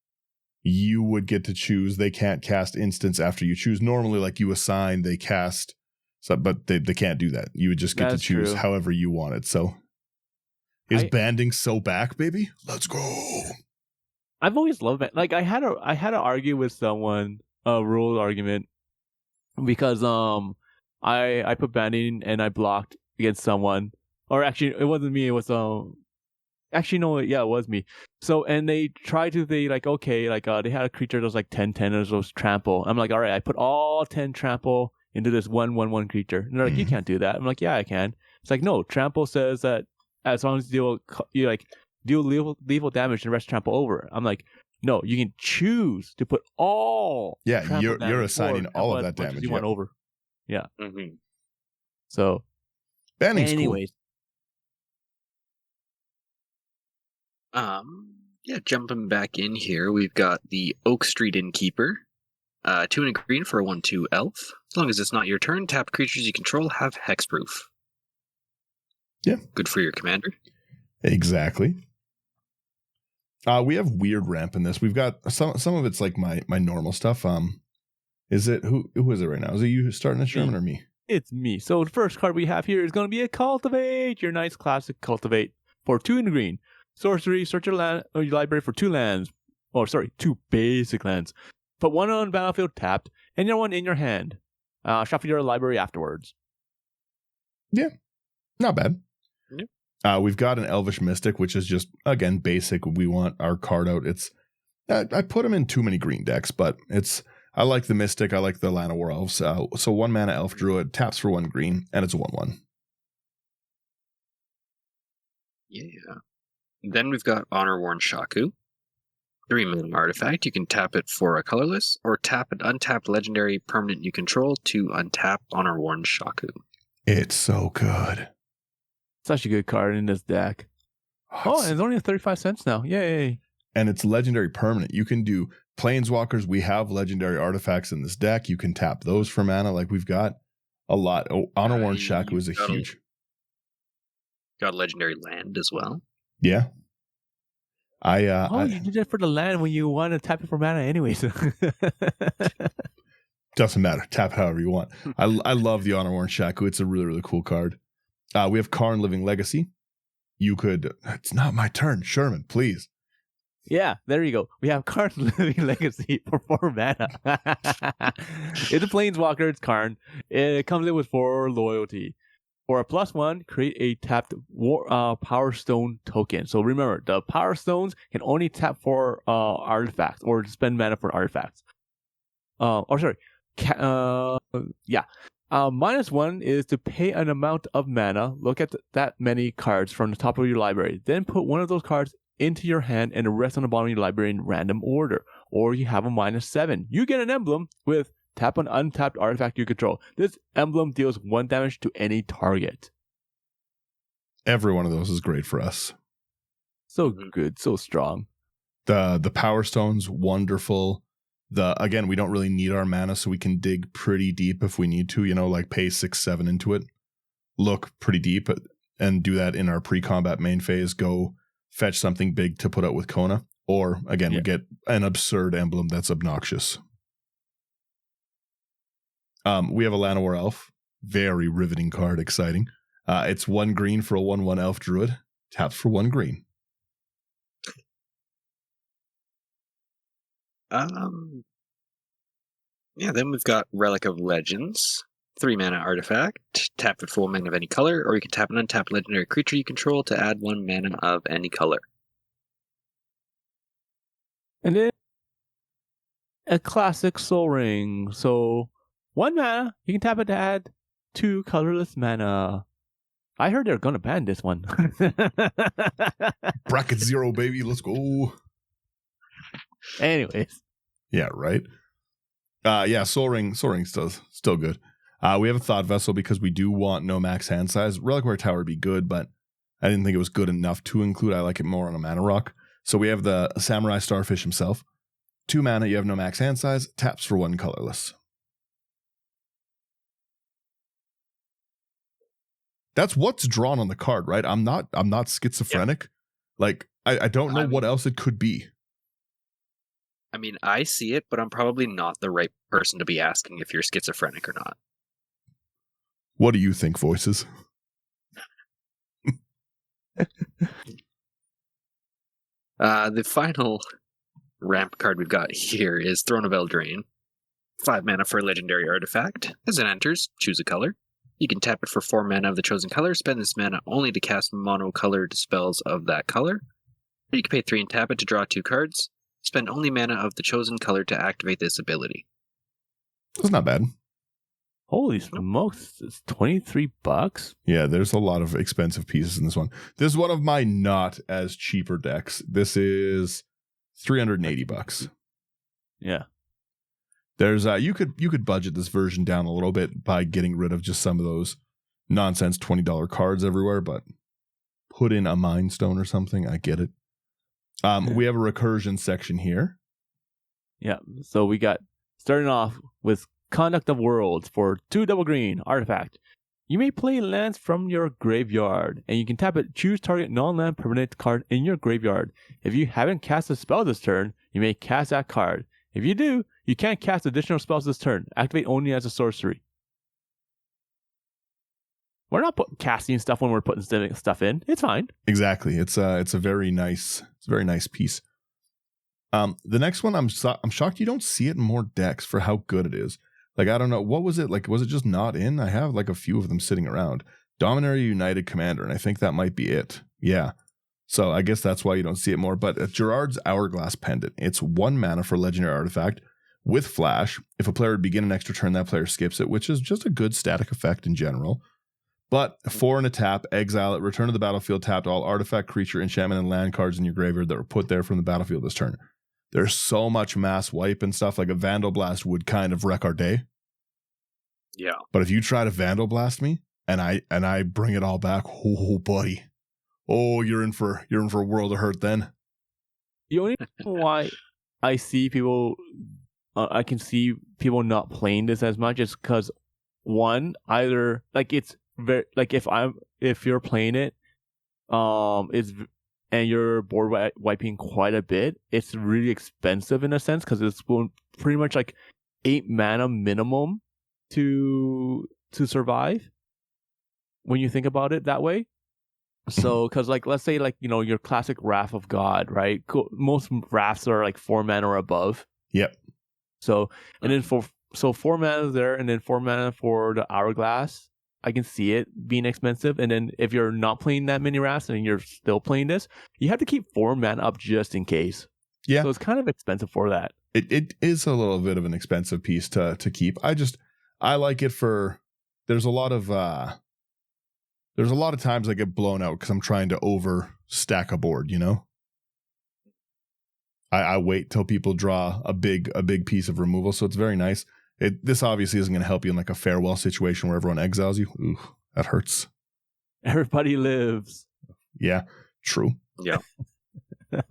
you would get to choose. They can't cast instants after you choose. Normally, like you assign, they cast So, but they can't do that. You would just get That's to choose true. however you want it. So, is banding so back, baby? Let's go. I've always loved it. Like I had to argue with someone, a rule argument, because I put banding and I blocked against someone, or actually it wasn't me. It was actually no, yeah, it was me. So and they tried to they like okay like they had a creature that was like 10/10 and it was trample. I'm like, all right, I put all 10 trample into this 1/1/1 creature, and they're like, you can't do that. I'm like, yeah, I can. It's like, no, trample says that as long as you deal lethal damage and rest trample over. I'm like, no, you can choose to put all. Yeah, you're assigning all of that damage you want over. Yeah. Mm-hmm. So, banding's anyways, yeah, jumping back in here, we've got the Oak Street Innkeeper. 2 and a green for a 1/2 elf. As long as it's not your turn, tapped creatures you control have hexproof. Yeah. Good for your commander. Exactly. We have weird ramp in this. We've got some of it's like my normal stuff. Is it who is it right now? Is it you starting a Sherman or me? It's me. So the first card we have here is going to be a Cultivate. Your nice classic Cultivate for 2 in the green. Sorcery, search your land or your library for 2 lands. Oh, sorry, 2 basic lands. Put 1 on battlefield tapped, and your 1 in your hand. Shuffle your library afterwards. Yeah, not bad. Yeah. We've got an Elvish Mystic, which is just, again, basic. We want our card out. It's I put them in too many green decks, but I like the Mystic. I like the Llanowar Elves. So 1 mana Elf Druid, taps for 1 green, and it's a 1/1. Yeah. Then we've got Honor Worn Shaku. 3 mana artifact. You can tap it for a colorless, or tap an untapped legendary permanent you control to untap Honor Worn Shaku. It's so good. Such a good card in this deck. Oh, and it's only 35 cents now. Yay. And it's legendary permanent. You can do Planeswalkers. We have legendary artifacts in this deck. You can tap those for mana. Like, we've got a lot. Oh, Honor Worn Shaku is a huge. Got legendary land as well. Yeah. You did it for the land when you want to tap it for mana anyways. Doesn't matter. Tap however you want. I love the Honor Worn Shaku. It's a really, really cool card. We have Karn Living Legacy. You could... It's not my turn. Sherman, please. Yeah, there you go. We have Karn Living Legacy for 4 mana. It's a Planeswalker. It's Karn. It comes in with 4 loyalty. For a +1, create a tapped Power Stone token. So remember, the Power Stones can only tap for artifacts or spend mana for artifacts. -1 is to pay an amount of mana. Look at that many cards from the top of your library. Then put one of those cards into your hand and the rest on the bottom of your library in random order. Or you have a -7. You get an emblem with tap an untapped artifact you control. This emblem deals 1 damage to any target. Every one of those is great for us. So good, so strong. The Power Stone's wonderful. Again, we don't really need our mana, so we can dig pretty deep if we need to, like pay 6-7 into it. Look pretty deep and do that in our pre-combat main phase. Go fetch something big to put out with Kona. Or, again, we get an absurd emblem that's obnoxious. We have a Llanowar Elf. Very riveting card, exciting. It's 1 green for a 1/1 Elf Druid. Taps for 1 green. Then we've got Relic of Legends. 3 mana artifact. Tap it for 1 mana of any color, or you can tap an untapped legendary creature you control to add 1 mana of any color. And then a classic Soul Ring. So 1 mana, you can tap it to add 2 colorless mana. I heard they're gonna ban this one. Bracket 0, baby. Let's go. Anyways. Yeah, right. Soul Ring still good. We have a Thought Vessel because we do want no max hand size. Reliquary Tower would be good, but I didn't think it was good enough to include. I like it more on a mana rock. So we have the Samurai Starfish himself. 2 mana, you have no max hand size, taps for 1 colorless. That's what's drawn on the card, right? I'm not schizophrenic. Yeah. Like, I don't know what else it could be. I mean, I see it, but I'm probably not the right person to be asking if you're schizophrenic or not. What do you think, voices? The final ramp card we've got here is Throne of Eldraine. 5 mana for a legendary artifact. As it enters, choose a color. You can tap it for 4 mana of the chosen color. Spend this mana only to cast monocolored spells of that color. Or you can pay 3 and tap it to draw 2 cards. Spend only mana of the chosen color to activate this ability. That's not bad. Holy smokes, it's $23. Yeah, there's a lot of expensive pieces in this one. This is one of my not as cheaper decks. This is $380. Yeah. There's you could budget this version down a little bit by getting rid of just some of those nonsense $20 cards everywhere, but put in a Mind Stone or something. I get it. We have a recursion section here. Yeah. So we got starting off with Conduct of Worlds for 2 double green artifact. You may play lands from your graveyard, and you can tap it. Choose target non-land permanent card in your graveyard. If you haven't cast a spell this turn, you may cast that card. If you do, you can't cast additional spells this turn. Activate only as a sorcery. We're not casting stuff when we're putting stuff in. It's fine. Exactly. It's a very nice piece. The next one, I'm shocked you don't see it in more decks for how good it is. Like, I don't know, what was it? Like, was it just not in? I have like a few of them sitting around. Dominaria United Commander, and I think that might be it. Yeah. So I guess that's why you don't see it more. But Gerard's Hourglass Pendant. It's 1 mana for legendary artifact with flash. If a player would begin an extra turn, that player skips it, which is just a good static effect in general. But 4 and a tap, exile it, return to the battlefield, tapped all artifact, creature, enchantment, and land cards in your graveyard that were put there from the battlefield this turn. There's so much mass wipe and stuff, like a Vandal Blast would kind of wreck our day. Yeah. But if you try to Vandal Blast me and I bring it all back, oh buddy. Oh, you're in for a world of hurt then. The only reason why I see people I can see people not playing this as much is because one, either like it's very like if you're playing it, it's and you're board wiping quite a bit, it's really expensive in a sense because it's pretty much like 8 mana minimum to survive when you think about it that way. So, because like let's say like your classic Wrath of God, right? Most Wraths are like 4 mana or above. Yep. So and then 4 mana there, and then 4 mana for the Hourglass. I can see it being expensive. And then if you're not playing that many Wraths and you're still playing this, you have to keep 4 mana up just in case. Yeah. So it's kind of expensive for that. It is a little bit of an expensive piece to keep. I like it for there's a lot of times I get blown out because I'm trying to over stack a board, I wait till people draw a big piece of removal, so it's very nice. This obviously isn't going to help you in like a farewell situation where everyone exiles you. Ooh, that hurts. Everybody lives. Yeah, true. Yeah. All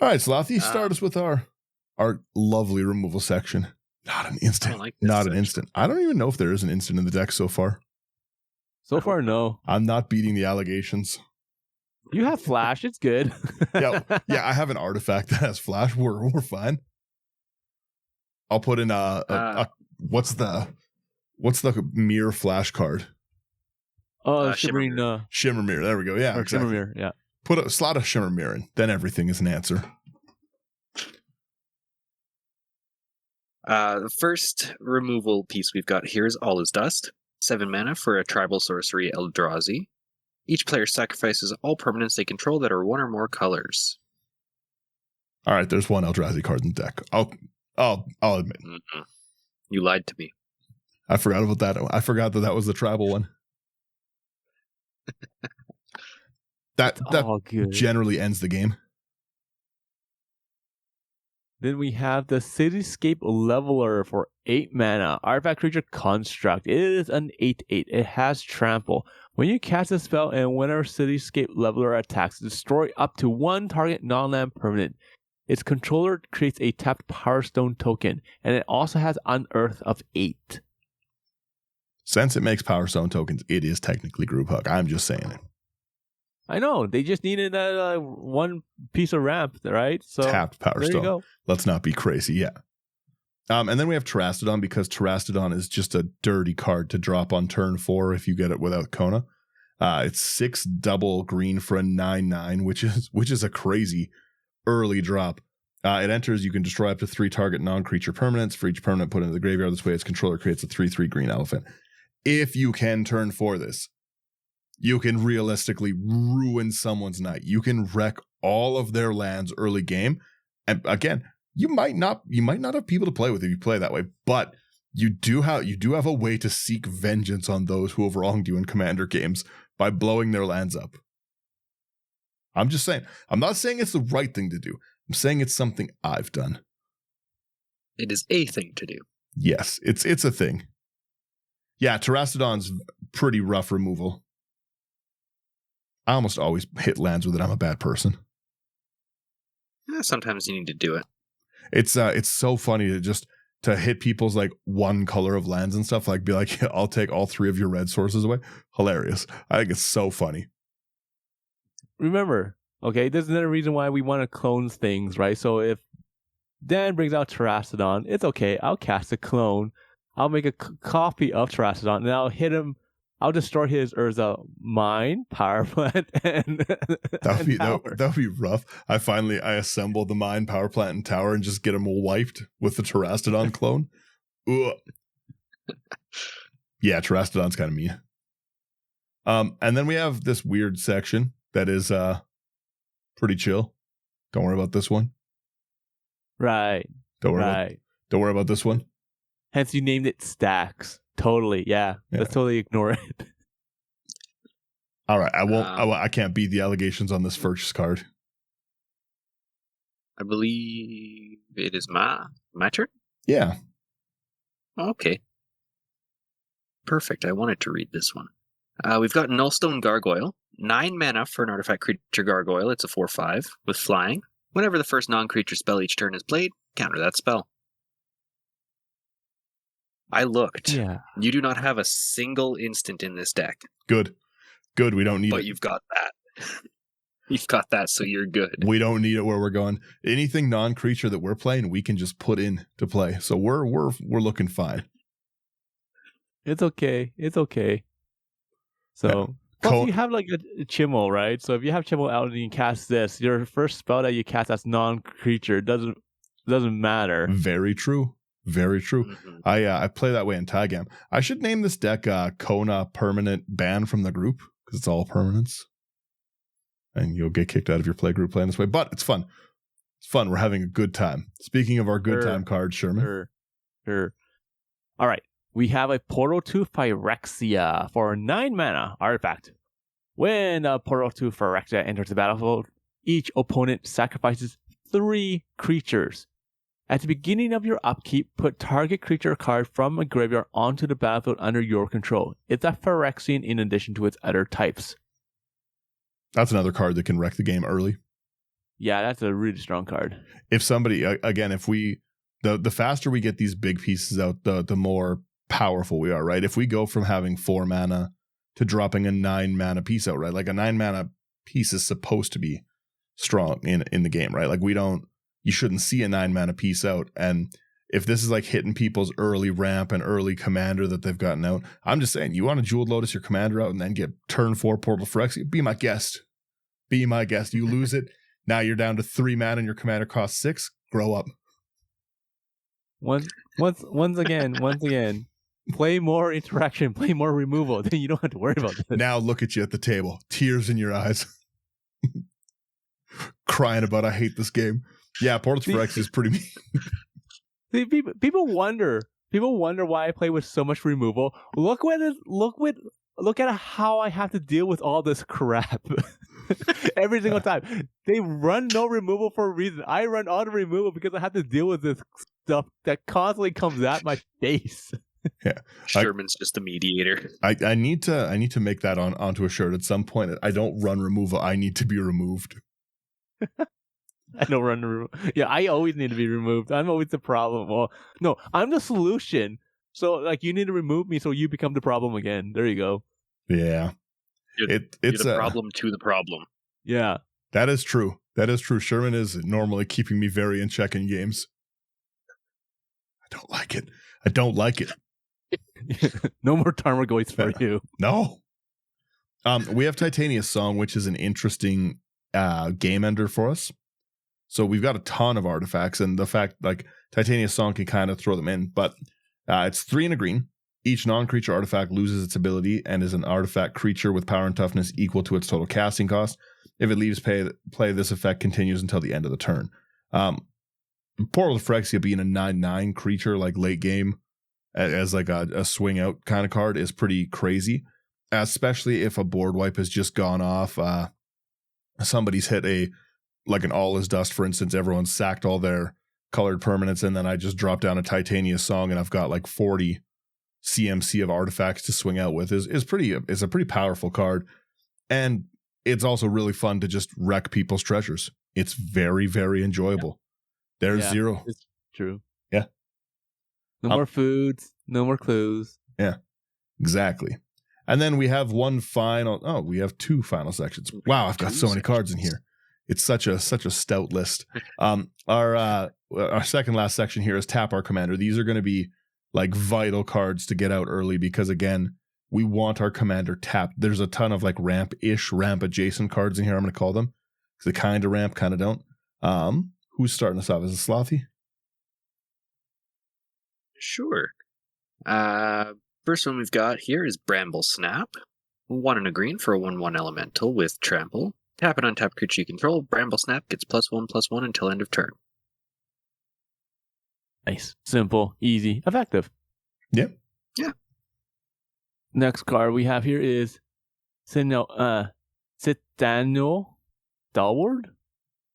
right, Slothy, start us with our lovely removal section. Not an instant. Not an instant. I don't even know if there is an instant in the deck so far. So far, no. I'm not beating the allegations. You have flash. It's good. yeah. I have an artifact that has flash. We're fine. I'll put in what's the mirror flash card? Shimmering. Shimmer mirror. There we go. Yeah, exactly. Shimmer mirror. Yeah. Put a slot of shimmer mirror in. Then everything is an answer. The first removal piece we've got here is All Is Dust. 7 mana for a tribal sorcery Eldrazi. Each player sacrifices all permanents they control that are 1 or more colors. All right, there's 1 Eldrazi card in the deck. I'll admit. Mm-hmm. You lied to me. I forgot about that. I forgot that was the tribal one. that generally ends the game. Then we have the Cityscape Leveler for 8 mana. Artifact creature construct. It is an 8/8. It has trample. When you cast a spell and when our Cityscape Leveler attacks, destroy up to 1 target non-land permanent. Its controller creates a tapped Power Stone token, and it also has Unearth of 8. Since it makes Power Stone tokens, it is technically Group Hug. I'm just saying it. I know. They just needed that 1 piece of ramp, right? So tapped Power there Stone. You go. Let's not be crazy. Yeah. And then we have Terastodon, because Terastodon is just a dirty card to drop on turn 4 if you get it without Kona. It's 6 double green for a 9/9, which is a crazy early drop. It enters, you can destroy up to 3 target non-creature permanents. For each permanent put into the graveyard this way, its controller creates a 3/3 green elephant. If you can turn 4 this, you can realistically ruin someone's night. You can wreck all of their lands early game. And again, you might not have people to play with if you play that way, but you do have a way to seek vengeance on those who have wronged you in Commander games by blowing their lands up. I'm just saying. I'm not saying it's the right thing to do. I'm saying it's something I've done. It is a thing to do. Yes, it's a thing. Yeah, Terastodon's pretty rough removal. I almost always hit lands with it. I'm a bad person. Sometimes you need to do it. It's so funny to hit people's like one color of lands and stuff, like be like, I'll take all 3 of your red sources away. Hilarious. I think it's so funny. Remember, okay, there's another reason why we want to clone things, right? So if Dan brings out Terastodon, it's okay. I'll cast a clone. I'll make a copy of Terastodon, and I'll hit him. I'll destroy his Urza mine, power plant, and that would be rough. I assemble the mine, power plant, and tower, and just get them wiped with the Terastodon clone. Ugh. Yeah, Terastodon's kind of mean. And then we have this weird section that is pretty chill. Don't worry about this one. Right. Don't worry about this one. Hence, you named it Stacks. Totally, yeah. Let's totally ignore it. All right, I won't. I can't beat the allegations on this first card. I believe it is my turn. Yeah. Okay. Perfect. I wanted to read this one. We've got Nullstone Gargoyle, 9 mana for an artifact creature gargoyle. It's a 4/5 with flying. Whenever the first non-creature spell each turn is played, counter that spell. I looked. Yeah. You do not have a single instant in this deck. Good. We don't need it. But you've got that. You've got that, so you're good. We don't need it where we're going. Anything non-creature that we're playing, we can just put in to play. So we're looking fine. It's okay. So plus you have like a Chimmel, right? So if you have Chimmel out and you cast this, your first spell that you cast as non-creature doesn't matter. Very true. Mm-hmm. I play that way in Tagam. I should name this deck Kona permanent ban from the group, because it's all permanents. And you'll get kicked out of your play group playing this way. But it's fun. We're having a good time. Speaking of our good time card, Sherman. Sure. All right. We have a Portal to Phyrexia for 9 mana artifact. When a Portal to Phyrexia enters the battlefield, each opponent sacrifices 3 creatures. At the beginning of your upkeep, put target creature card from a graveyard onto the battlefield under your control. It's a Phyrexian in addition to its other types. That's another card that can wreck the game early. Yeah, that's a really strong card. If somebody, again, if we, the faster we get these big pieces out, the more powerful we are, right? If we go from having 4 mana to dropping a 9 mana piece out, right? Like a 9 mana piece is supposed to be strong in the game, right? Like you shouldn't see a 9 mana piece out. And if this is like hitting people's early ramp and early commander that they've gotten out, I'm just saying, you want to Jeweled Lotus your commander out and then get turn 4 Portal Phyrexia, be my guest. You lose it. Now you're down to 3 mana and your commander costs 6. Grow up. Once again, play more interaction, play more removal. Then you don't have to worry about this. Now look at you at the table, tears in your eyes, crying about I hate this game. Yeah, Portal to Phyrexia is pretty mean. See, people wonder why I play with so much removal. Look at how I have to deal with all this crap every single time. They run no removal for a reason. I run all the removal because I have to deal with this stuff that constantly comes at my face. Yeah, Sherman's just a mediator. I need to make that onto a shirt at some point. I don't run removal. I need to be removed. I don't run the removal. Yeah, I always need to be removed. I'm always the problem. Well, no, I'm the solution. So, like, you need to remove me so you become the problem again. There you go. Yeah. You're the problem to the problem. Yeah. That is true. Sherman is normally keeping me very in check in games. don't like it. I don't like it. No more Tarmogoyfs for you. No. We have Titania's Song, which is an interesting game ender for us. So we've got a ton of artifacts, and the fact like Titania's Song can kind of throw them in, but it's 3 and a green. Each non-creature artifact loses its ability and is an artifact creature with power and toughness equal to its total casting cost. If it leaves play, this effect continues until the end of the turn. Portal to Phyrexia being a 9/9 creature like late game as like a swing out kind of card is pretty crazy, especially if a board wipe has just gone off. Somebody's hit an all is dust, for instance. Everyone's sacked all their colored permanents, and then I just drop down a Titania's Song, and I've got like 40 CMC of artifacts to swing out with. Is a pretty powerful card, and it's also really fun to just wreck people's treasures. It's very, very enjoyable. There's zero. It's true. Yeah. No more foods. No more clues. Yeah, exactly. And then we have we have 2 final sections. Wow, I've got so many cards in here. It's such a stout list. Our second last section here is Tap Our Commander. These are going to be like vital cards to get out early because, again, we want our commander tapped. There's a ton of like ramp adjacent cards in here, I'm going to call them. Because they kind of ramp, kind of don't. Who's starting us off? Is it Slothy? Sure. First one we've got here is Bramble Snap. 1 and a green for a 1/1 elemental with trample. Tap an untapped creature you control. Bramble Snap gets +1/+1 until end of turn. Nice. Simple. Easy. Effective. Yeah. Yeah. Next card we have here is Citano Dalward?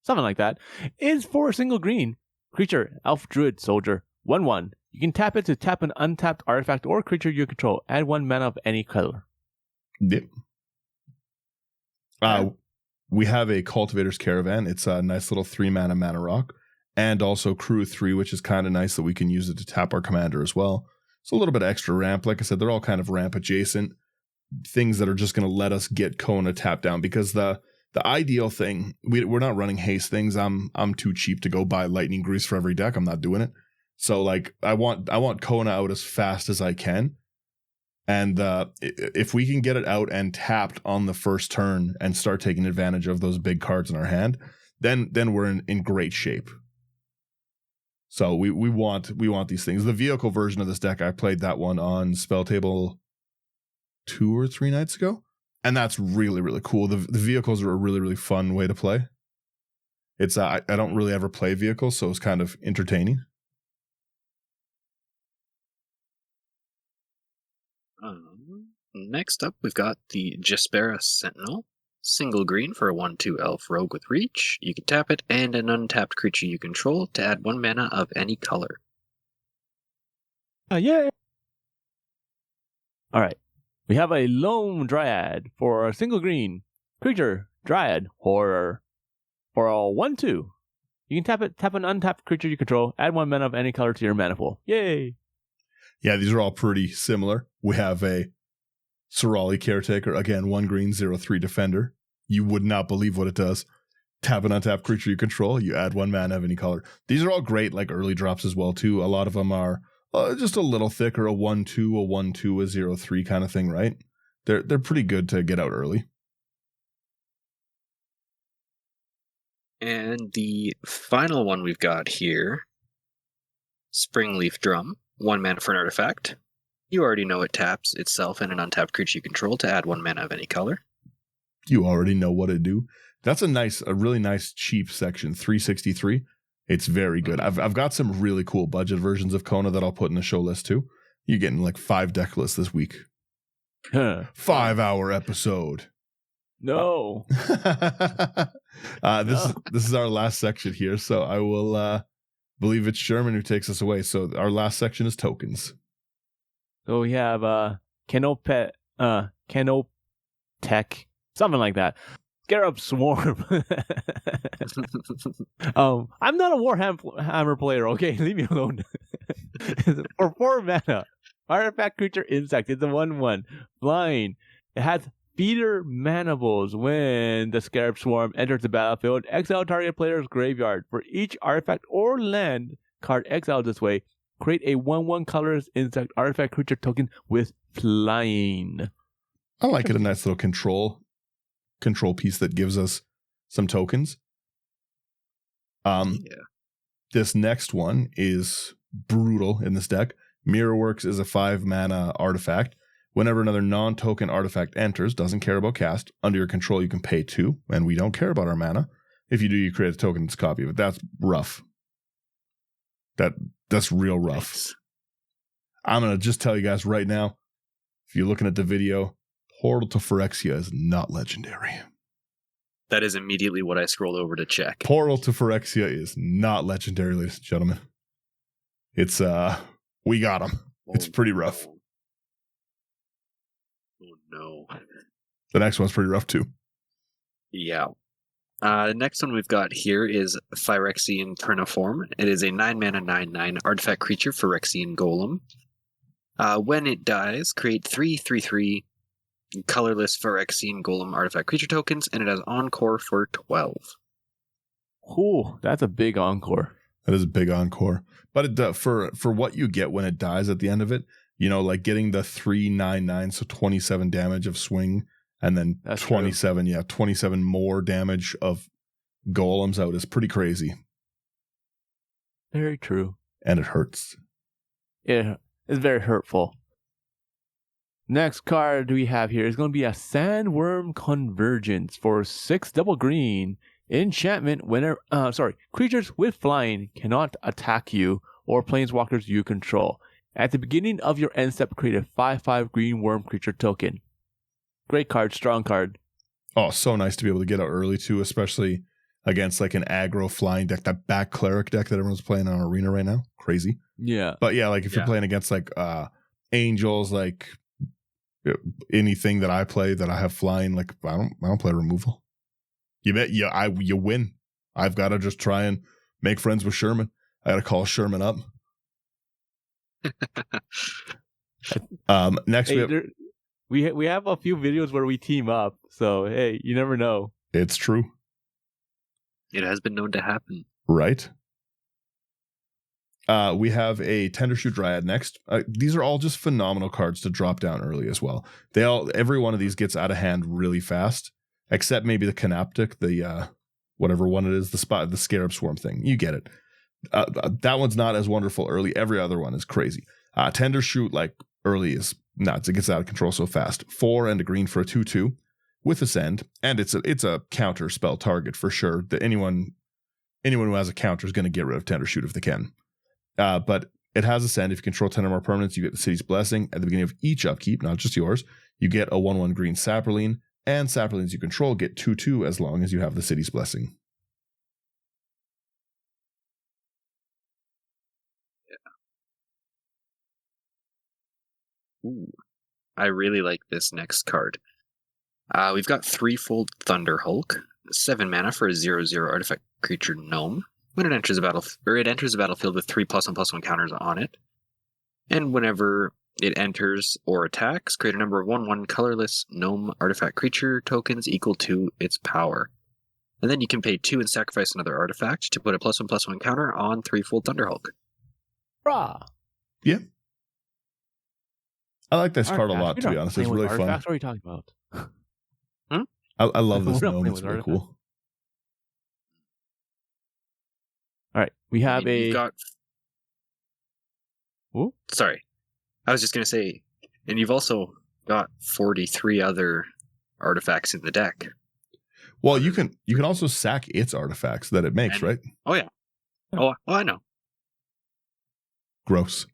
Something like that. Is for a single green. Creature, Elf Druid Soldier. 1/1. You can tap it to tap an untapped artifact or creature you control. Add 1 mana of any color. Yep. We have a Cultivator's Caravan. It's a nice little 3 mana rock. And also Crew 3, which is kind of nice that we can use it to tap our commander as well. It's a little bit extra ramp. Like I said, they're all kind of ramp adjacent. Things that are just going to let us get Kona tapped down, because the ideal thing, we're not running haste things. I'm too cheap to go buy lightning grease for every deck. I'm not doing it. So like I want Kona out as fast as I can. And if we can get it out and tapped on the first turn and start taking advantage of those big cards in our hand, then we're in great shape. So we want these things. The vehicle version of this deck, I played that one on Spell Table 2 or 3 nights ago, and that's really, really cool. The vehicles are a really, really fun way to play. It's I don't really ever play vehicles, so it's kind of entertaining. Next up, we've got the Jaspera Sentinel. Single green for a 1/2 elf rogue with reach. You can tap it and an untapped creature you control to add 1 mana of any color. Yeah. All right. We have a Lone Dryad for a single green. Creature, Dryad, Horror. For a 1/2. You can tap an untapped creature you control, add 1 mana of any color to your mana pool. Yay! Yeah, these are all pretty similar. We have a Sorali Caretaker, again, 1 green, 0/3 defender. You would not believe what it does. Tap an untapped creature you control, you add 1 mana of any color. These are all great, like early drops as well, too. A lot of them are just a little thicker, a 1/2, a 1/2, a 0/3 kind of thing, right? They're pretty good to get out early. And the final one we've got here, Springleaf Drum. 1 mana for an artifact. You already know it taps itself and an untapped creature you control to add 1 mana of any color. You already know what it do. That's a really nice cheap section, 363. It's very good. I've got some really cool budget versions of Kona that I'll put in the show list too. You're getting like 5 deck lists this week. 5-hour episode. No. This is our last section here, so I will believe it's Sherman who takes us away. So our last section is tokens. So we have Canoptech, something like that. Scarab Swarm. I'm not a Warhammer player, okay? Leave me alone. For 4 mana, artifact creature insect. It's a 1/1. Flying. It has feeder manables. When the Scarab Swarm enters the battlefield, exile target player's graveyard. For each artifact or land card exiled this way, create a 1/1 colorless insect artifact creature token with flying. I like it. A nice little control piece that gives us some tokens. This next one is brutal in this deck. Mirrorworks is a 5-mana artifact. Whenever another non-token artifact enters, doesn't care about cast, under your control you can pay 2, and we don't care about our mana. If you do, you create a token that's a copy of it. That's rough. That's real rough. Nice. I'm going to just tell you guys right now, if you're looking at the video, Portal to Phyrexia is not legendary. That is immediately what I scrolled over to check. Portal to Phyrexia is not legendary, ladies and gentlemen. It's, we got him. It's pretty rough. No. Oh, no. The next one's pretty rough, too. Yeah. The next one we've got here is Phyrexian Turniform. It is a 9-mana 9/9 artifact creature, Phyrexian Golem. When it dies, create 3/3/3 colorless Phyrexian Golem artifact creature tokens, and it has Encore for 12. Ooh, that's a big encore. That is a big encore. But it for what you get when it dies at the end of it, like getting the 3/9/9, so 27 damage of swing, and then That's 27 more damage of golems out is pretty crazy. Very true. And it hurts. Yeah, it's very hurtful. Next card we have here is going to be a Sandworm Convergence for 6 double green. Enchantment, creatures with flying cannot attack you or planeswalkers you control. At the beginning of your end step, create a 5/5 green worm creature token. Great card, strong card. Oh, so nice to be able to get out early too, especially against like an aggro flying deck, that back cleric deck that everyone's playing on Arena right now. Crazy. Yeah. But yeah, like if you're playing against like angels, like anything that I play that I have flying, like I don't play removal. You win. I've got to just try and make friends with Sherman. I got to call Sherman up. Next we have a few videos where we team up, so hey, you never know. It's true. It has been known to happen. Right. We have a Tendershoot Dryad next. These are all just phenomenal cards to drop down early as well. Every one of these gets out of hand really fast, except maybe the Canoptic, the whatever one it is, the Scarab Swarm thing. You get it. That one's not as wonderful early. Every other one is crazy. Tendershoot, like early, is nuts. It gets out of control so fast. 4 and a green for a 2/2 with Ascend, and it's a counter spell target for sure. That anyone who has a counter is going to get rid of Tendershoot if they can. But it has Ascend. If you control 10 or more permanents, you get the City's Blessing at the beginning of each upkeep, not just yours. You get a 1/1 green Saproline, and Saprolines you control get 2/2 as long as you have the City's Blessing. Ooh, I really like this next card. We've got Threefold Thunderhulk, 7 mana for a 0/0 artifact creature gnome. When it enters the battlefield with 3+1/+1 counters on it, and whenever it enters or attacks, create a number of 1/1 colorless gnome artifact creature tokens equal to its power. And then you can pay 2 and sacrifice another artifact to put a +1/+1 counter on Threefold Thunderhulk. Rah! Yeah. I like this card a lot, to be honest. It's really fun. What are you talking about? I love this We're not gnome. playing It's with really artifacts. cool. All right, we have You've got... Ooh? Sorry. I was just going to say, and you've also got 43 other artifacts in the deck. Well, you can also sack its artifacts that it makes, right? Oh, yeah. Oh, I know. Gross.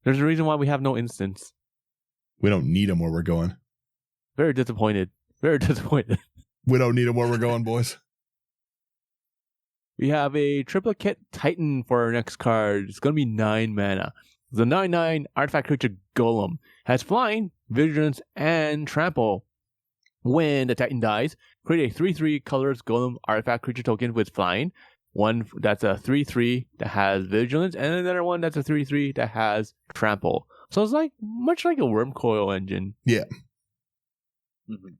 There's a reason why we have no instance. We don't need them where we're going. Very disappointed. Very disappointed. We don't need them where we're going, boys. We have a Triplicate Titan for our next card. It's going to be 9 mana. The 9/9 artifact creature Golem has flying, vigilance, and trample. When the Titan dies, create a 3/3 colorless Golem artifact creature token with flying. One that's a 3/3 that has vigilance, and another one that's a 3/3 that has trample. So it's like much like a Wormcoil engine. Yeah. Mm-hmm.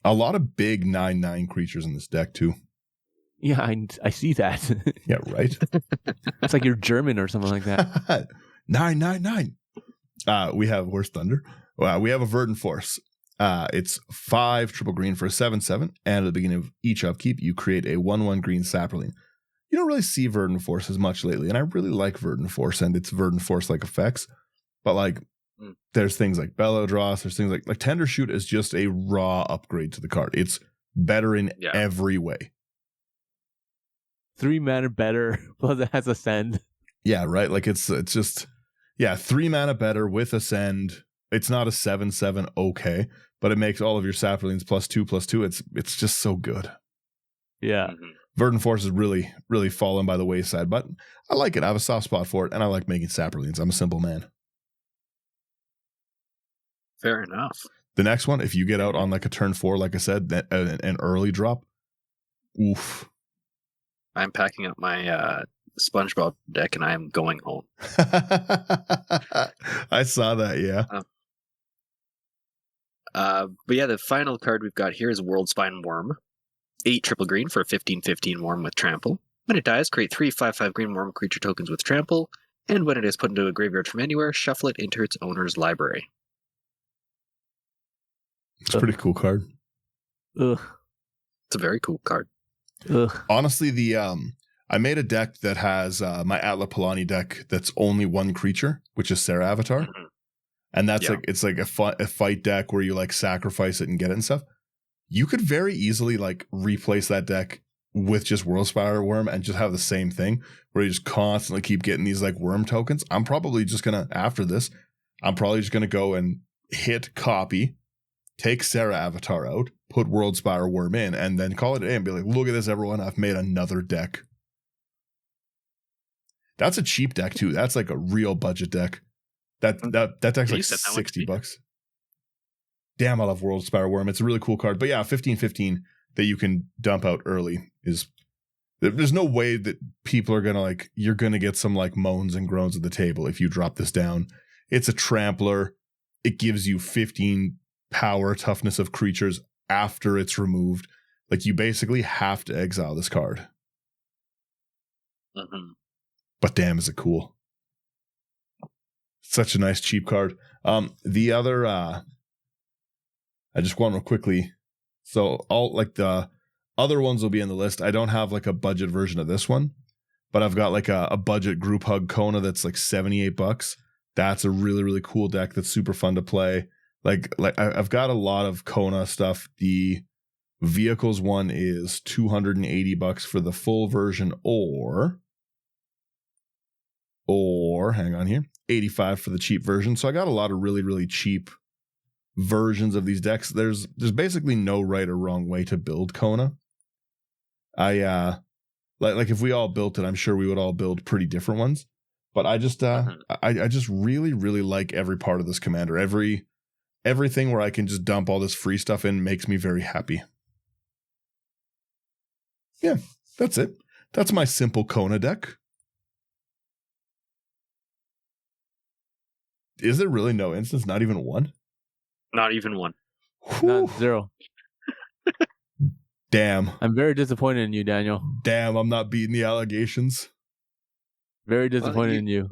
A lot of big 9/9 creatures in this deck too. Yeah, I see that. Yeah, right. It's like you're German or something like that. 999. We have Where's Thunder? We have a Verdant Force. It's 5 triple green for a 7/7, and at the beginning of each upkeep, you create a 1/1 green sapperling. You don't really see Verdant Force as much lately, and I really like Verdant Force and its Verdant Force like effects. But like, there's things like Bellowdross, there's things like Tender Shoot is just a raw upgrade to the card. It's better in every way. 3 mana better, plus it has Ascend. Yeah, right. Like it's just 3 mana better with Ascend. It's not a 7/7, okay, but it makes all of your saplings +2/2. It's just so good. Yeah. Verdant Force is really, really fallen by the wayside, but I like it. I have a soft spot for it, and I like making saplings. I'm a simple man. Fair enough. The next one, if you get out on like a turn 4, like I said, an early drop, oof. I'm packing up my SpongeBob deck and I am going home. I saw that, yeah. But yeah, the final card we've got here is World Spine Worm. 8 triple green for a 15/15 worm with trample. When it dies, create 3 5/5 green worm creature tokens with trample, and when it is put into a graveyard from anywhere, shuffle it into its owner's library. It's a pretty cool card. Ugh. It's a very cool card. Ugh. Honestly, I made a deck that has my Atla Palani deck that's only 1 creature, which is Sarah Avatar. Mm-hmm. And that's like, it's like a fight deck where you like sacrifice it and get it and stuff. You could very easily like replace that deck with just World Spire Worm and just have the same thing where you just constantly keep getting these like worm tokens. I'm probably just going to, after this, go and hit copy, take Sarah Avatar out, put World Spire Worm in, and then call it a day and be like, look at this, everyone, I've made another deck. That's a cheap deck too. That's like a real budget deck. That deck's like $60. Damn, I love World Spire Worm. It's a really cool card. But yeah, 15/15 that you can dump out early is, there's no way that people are gonna like, you're gonna get some like moans and groans at the table if you drop this down. It's a trampler. It gives you 15 power toughness of creatures after it's removed. Like you basically have to exile this card. Mm-hmm. But damn, is it cool. Such a nice cheap card. The other I just want real quickly. So all like the other ones will be in the list. I don't have like a budget version of this one, but I've got like a budget group hug Kona that's like $78. That's a really, really cool deck that's super fun to play. Like I've got a lot of Kona stuff. The vehicles one is $280 for the full version, or hang on here, $85 for the cheap version. So I got a lot of really, really cheap versions of these decks. There's basically no right or wrong way to build Kona. I like if we all built it, I'm sure we would all build pretty different ones. But I just I just really, really like every part of this commander. Everything where I can just dump all this free stuff in makes me very happy. Yeah, that's it. That's my simple Kona deck. Is there really no instance? Not even one? Not even one. Not 0. Damn. I'm very disappointed in you, Daniel. Damn, I'm not beating the allegations. Very disappointed in you.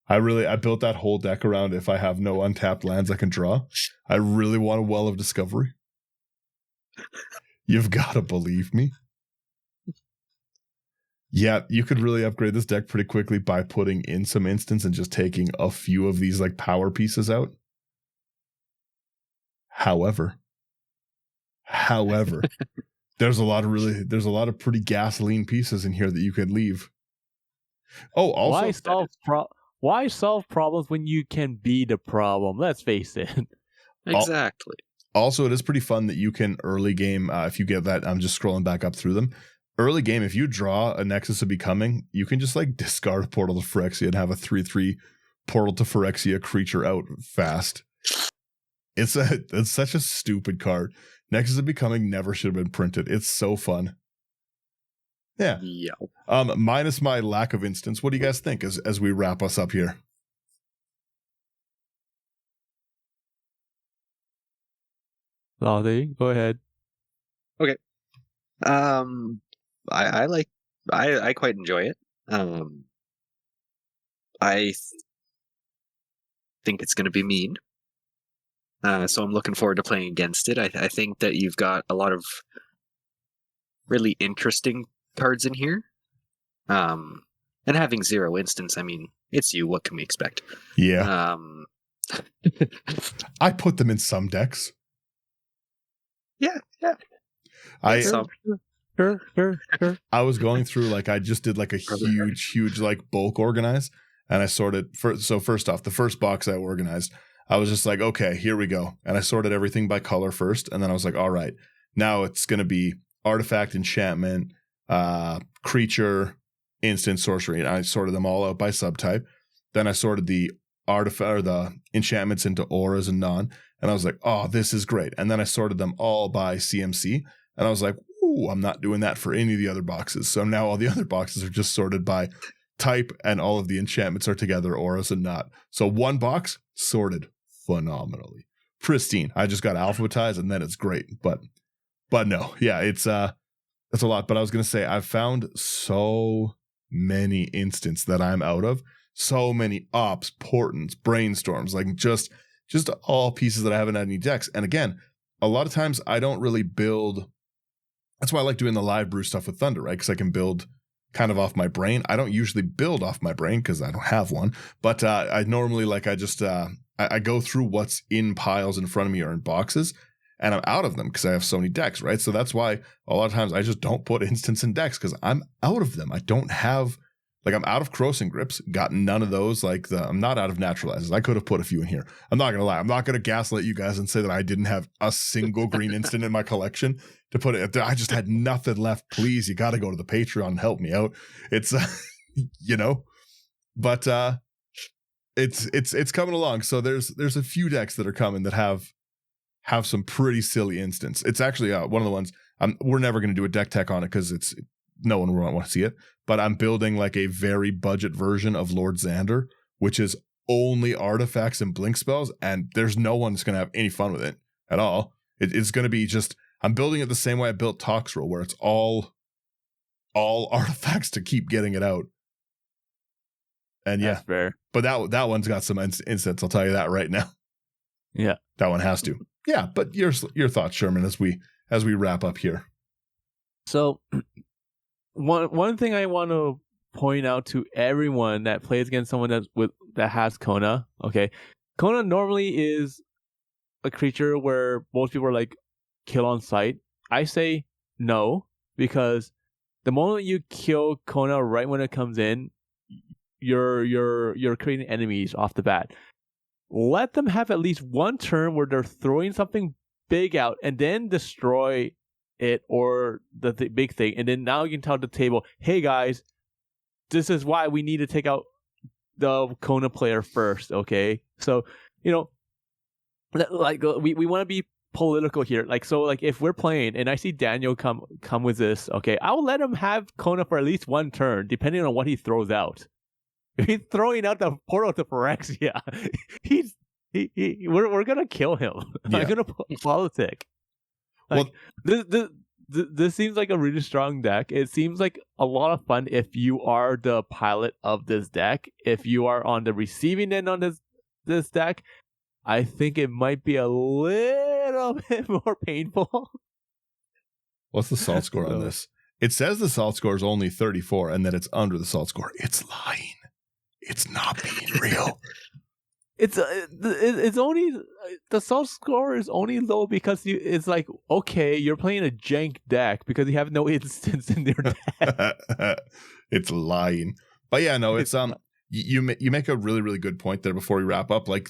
I built that whole deck around if I have no untapped lands I can draw. I really want a Well of Discovery. You've got to believe me. Yeah, you could really upgrade this deck pretty quickly by putting in some instants and just taking a few of these like power pieces out. However, there's a lot of pretty gasoline pieces in here that you could leave. Oh, also, why solve problems when you can be the problem? Let's face it. Exactly. Also, it is pretty fun that you can early game, if you get that, I'm just scrolling back up through them. Early game, if you draw a Nexus of Becoming, you can just like discard a Portal to Phyrexia and have a 3/3 Portal to Phyrexia creature out fast. It's such a stupid card. Nexus of Becoming never should have been printed. It's so fun. Yeah. Minus my lack of instance, what do you guys think as we wrap us up here? Slothy, go ahead. Okay. I like I quite enjoy it. I think it's going to be mean. So I'm looking forward to playing against it. I think that you've got a lot of really interesting cards in here. And having 0 instance, I mean, it's you. What can we expect? Yeah. I put them in some decks. Yeah. Sure. I was going through, like, I just did like a huge like bulk organize, and I sorted. First off, the first box I organized, I was just like, okay, here we go. And I sorted everything by color first. And then I was like, all right, now it's going to be artifact, enchantment, creature, instant, sorcery. And I sorted them all out by subtype. Then I sorted the artifact or the enchantments into auras and non. And I was like, oh, this is great. And then I sorted them all by CMC. And I was like, ooh, I'm not doing that for any of the other boxes. So now all the other boxes are just sorted by type, and all of the enchantments are together, auras and not. So one box sorted phenomenally, pristine. I just got alphabetized, and then it's great. But no, yeah, it's a lot. But I was gonna say, I've found so many instances that I'm out of, so many ops, portents, brainstorms, like just all pieces that I haven't had any decks. And again, a lot of times I don't really build. That's why I like doing the live brew stuff with Thunder, right? Because I can build kind of off my brain. I don't usually build off my brain because I don't have one. But I normally, like, I go through what's in piles in front of me or in boxes, and I'm out of them because I have so many decks, right? So that's why a lot of times I just don't put instants in decks because I'm out of them. I don't have, like, I'm out of Crossing Grips, got none of those. I'm not out of Naturalizes. I could have put a few in here. I'm not going to lie. I'm not going to gaslight you guys and say that I didn't have a single green instant in my collection to put it. I just had nothing left. Please, you got to go to the Patreon and help me out. It's, but it's coming along. So there's a few decks that are coming that have some pretty silly instants. It's actually one of the ones we're never going to do a deck tech on it because it's no one will want to see it. But I'm building like a very budget version of Lord Xander, which is only artifacts and blink spells, and there's no one that's going to have any fun with it at all. It's going to be just, I'm building it the same way I built Toxrill, where it's all artifacts to keep getting it out. And That's fair. But that one's got some instants. I'll tell you that right now. Yeah, that one has to. Yeah, but your thoughts, Sherman, as we wrap up here. So one thing I want to point out to everyone that plays against someone that has Kona. Okay, Kona normally is a creature where most people are like kill on sight. I say no, because the moment you kill Kona right when it comes in, you're creating enemies off the bat. Let them have at least one turn where they're throwing something big out and then destroy it, or the big thing, and then now you can tell the table, hey guys, this is why we need to take out the Kona player first. Okay, so like we want to be political here. Like, so like if we're playing and I see Daniel come with this, okay, I'll let him have Kona for at least one turn, depending on what he throws out. If he's throwing out the portal to Phyrexia, we're gonna kill him. Yeah. I'm gonna politic. Like, well, this seems like a really strong deck. It seems like a lot of fun if you are the pilot of this deck. If you are on the receiving end on this deck, I think it might be a little bit more painful. What's the salt score on this? It says the salt score is only 34 and that it's under the salt score. It's lying. It's not being real. It's only, the salt score is only low because it's like, okay, you're playing a jank deck because you have no instance in your deck. It's lying. But yeah, no, it's you make a really, really good point there before we wrap up. Like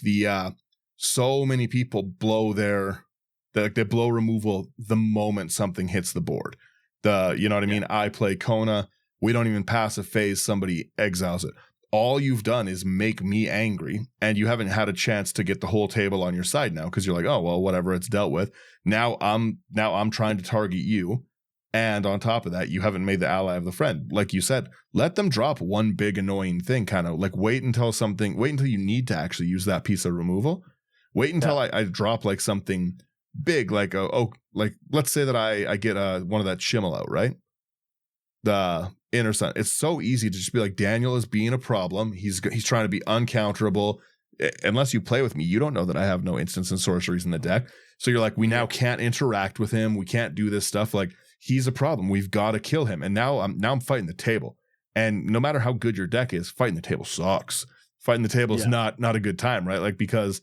so many people blow they blow removal the moment something hits the board. You know what I mean? I play Kona. We don't even pass a phase. Somebody exiles it. All you've done is make me angry, and you haven't had a chance to get the whole table on your side now because you're like, oh, well, whatever, it's dealt with. Now I'm trying to target you. And on top of that, you haven't made the ally of the friend. Like you said, let them drop one big annoying thing, kind of like wait until you need to actually use that piece of removal. Wait until I drop like something big, like like let's say that I get one of that Schimmel out, right? The Inner Sun. It's so easy to just be like, Daniel is being a problem. He's trying to be uncounterable. Unless you play with me, you don't know that I have no instants and sorceries in the deck. So you're like, we now can't interact with him. We can't do this stuff. Like, he's a problem. We've got to kill him. And now I'm fighting the table. And no matter how good your deck is, fighting the table sucks. Fighting the table is not a good time, right? Like, because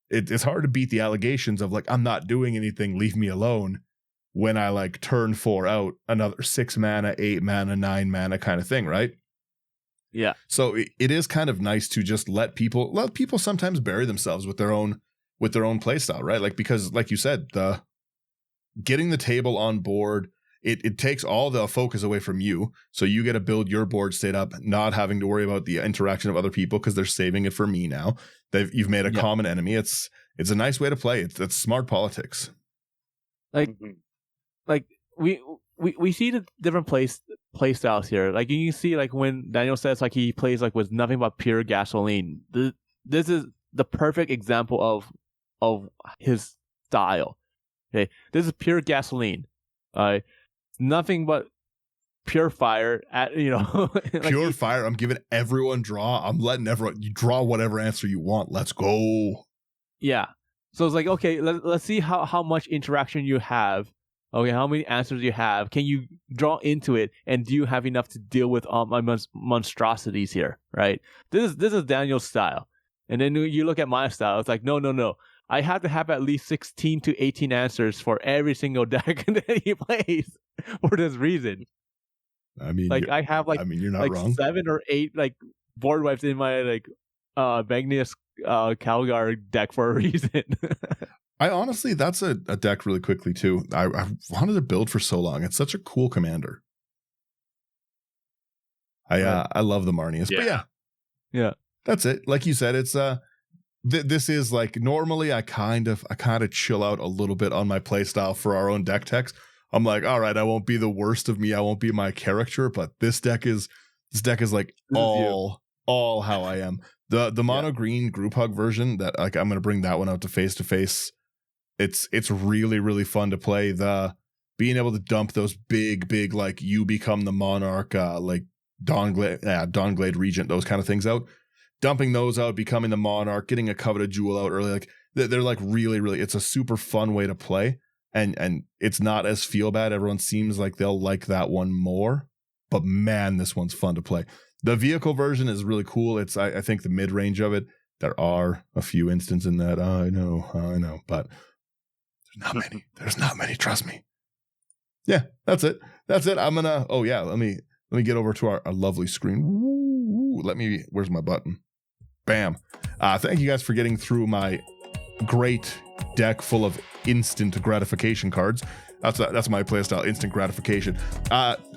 it's hard to beat the allegations of like, I'm not doing anything, leave me alone, when I like turn 4 out another 6 mana, 8 mana, 9 mana kind of thing, right? Yeah. So it is kind of nice to just let people sometimes bury themselves with their own play style, right? Like, because like you said, getting the table on board, it takes all the focus away from you. So you get to build your board state up, not having to worry about the interaction of other people because they're saving it for me now. You've made a common enemy. It's a nice way to play. It's smart politics. Like we see the different play styles here. Like you can see, like when Daniel says like he plays like with nothing but pure gasoline. This is the perfect example of his style. Okay, this is pure gasoline. Nothing but pure fire at like pure fire. I'm giving everyone draw. I'm letting everyone you draw whatever answer you want. Let's go. Yeah. So it's like, okay, let's see how much interaction you have. Okay, how many answers you have? Can you draw into it? And do you have enough to deal with all my monstrosities here? Right. This is Daniel's style. And then you look at my style. It's like, no. I have to have at least 16 to 18 answers for every single deck that he plays for this reason. I mean, like I have you're not like wrong. 7 or 8 like board wipes in my like Magnus Calgar deck for a reason. I honestly, that's a deck really quickly too. I wanted to build for so long. It's such a cool commander. I love the Marnius, but yeah, that's it. Like you said, it's this is like normally I kind of chill out a little bit on my play style for our own deck techs. I'm like, all right, I won't be the worst of me. I won't be my character, but this deck is like all how I am. The mono green group hug version that like I'm gonna bring that one out to face. It's really, really fun to play. The being able to dump those big like you become the monarch like Dawnglade Regent, those kind of things out. Dumping those out, becoming the monarch, getting a coveted jewel out early, like they're like really, it's a super fun way to play. And it's not as feel bad. Everyone seems like they'll like that one more. But man, this one's fun to play. The vehicle version is really cool. It's I think the mid-range of it, there are a few instances in that. I know, but there's not many, trust me. Yeah, that's it. I'm gonna let me get over to our lovely screen. Woo, where's my button? Bam. Thank you guys for getting through my great deck full of instant gratification cards. That's my playstyle, instant gratification.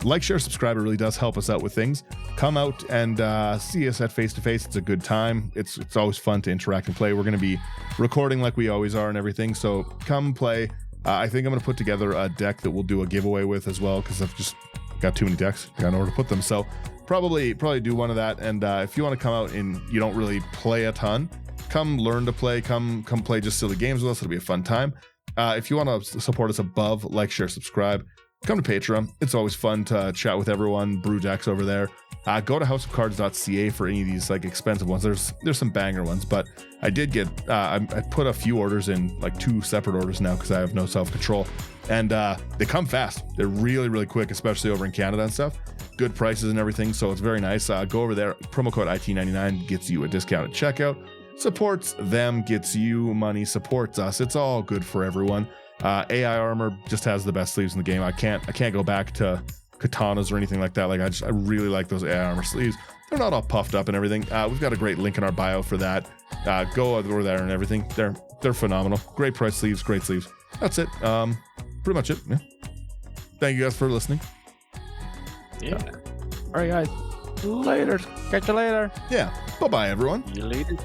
Like, share, subscribe. It really does help us out with things. Come out and see us at face to face. It's a good time. It's always fun to interact and play. We're going to be recording like we always are and everything. So come play. I think I'm going to put together a deck that we'll do a giveaway with as well, because I've just got too many decks. Got nowhere to put them. So probably do one of that. And if you want to come out and you don't really play a ton, come learn to play. Come play just silly games with us. It'll be a fun time. If you want to support us above, like, share, subscribe, come to Patreon. It's always fun to chat with everyone, brew decks over there. Go to houseofcards.ca for any of these like expensive ones. There's some banger ones, but I did get I put a few orders in, like 2 separate orders now because I have no self-control, and they come fast. They're really, really quick, especially over in Canada and stuff. Good prices and everything, so it's very nice. Go over there. Promo code IT99 gets you a discount at checkout. Supports them, gets you money, supports us. It's all good for everyone. AI Armor just has the best sleeves in the game. I can't go back to katanas or anything like that. Like I really like those AI Armor sleeves. They're not all puffed up and everything. We've got a great link in our bio for that. Go over there and everything. They're phenomenal. Great price sleeves, great sleeves. That's it. Pretty much it. Yeah. Thank you guys for listening. Yeah. All right, guys. Later. Catch you later. Yeah. Bye-bye, everyone. See you later.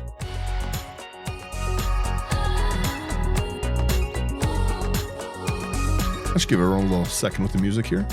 Let's give everyone a little second with the music here.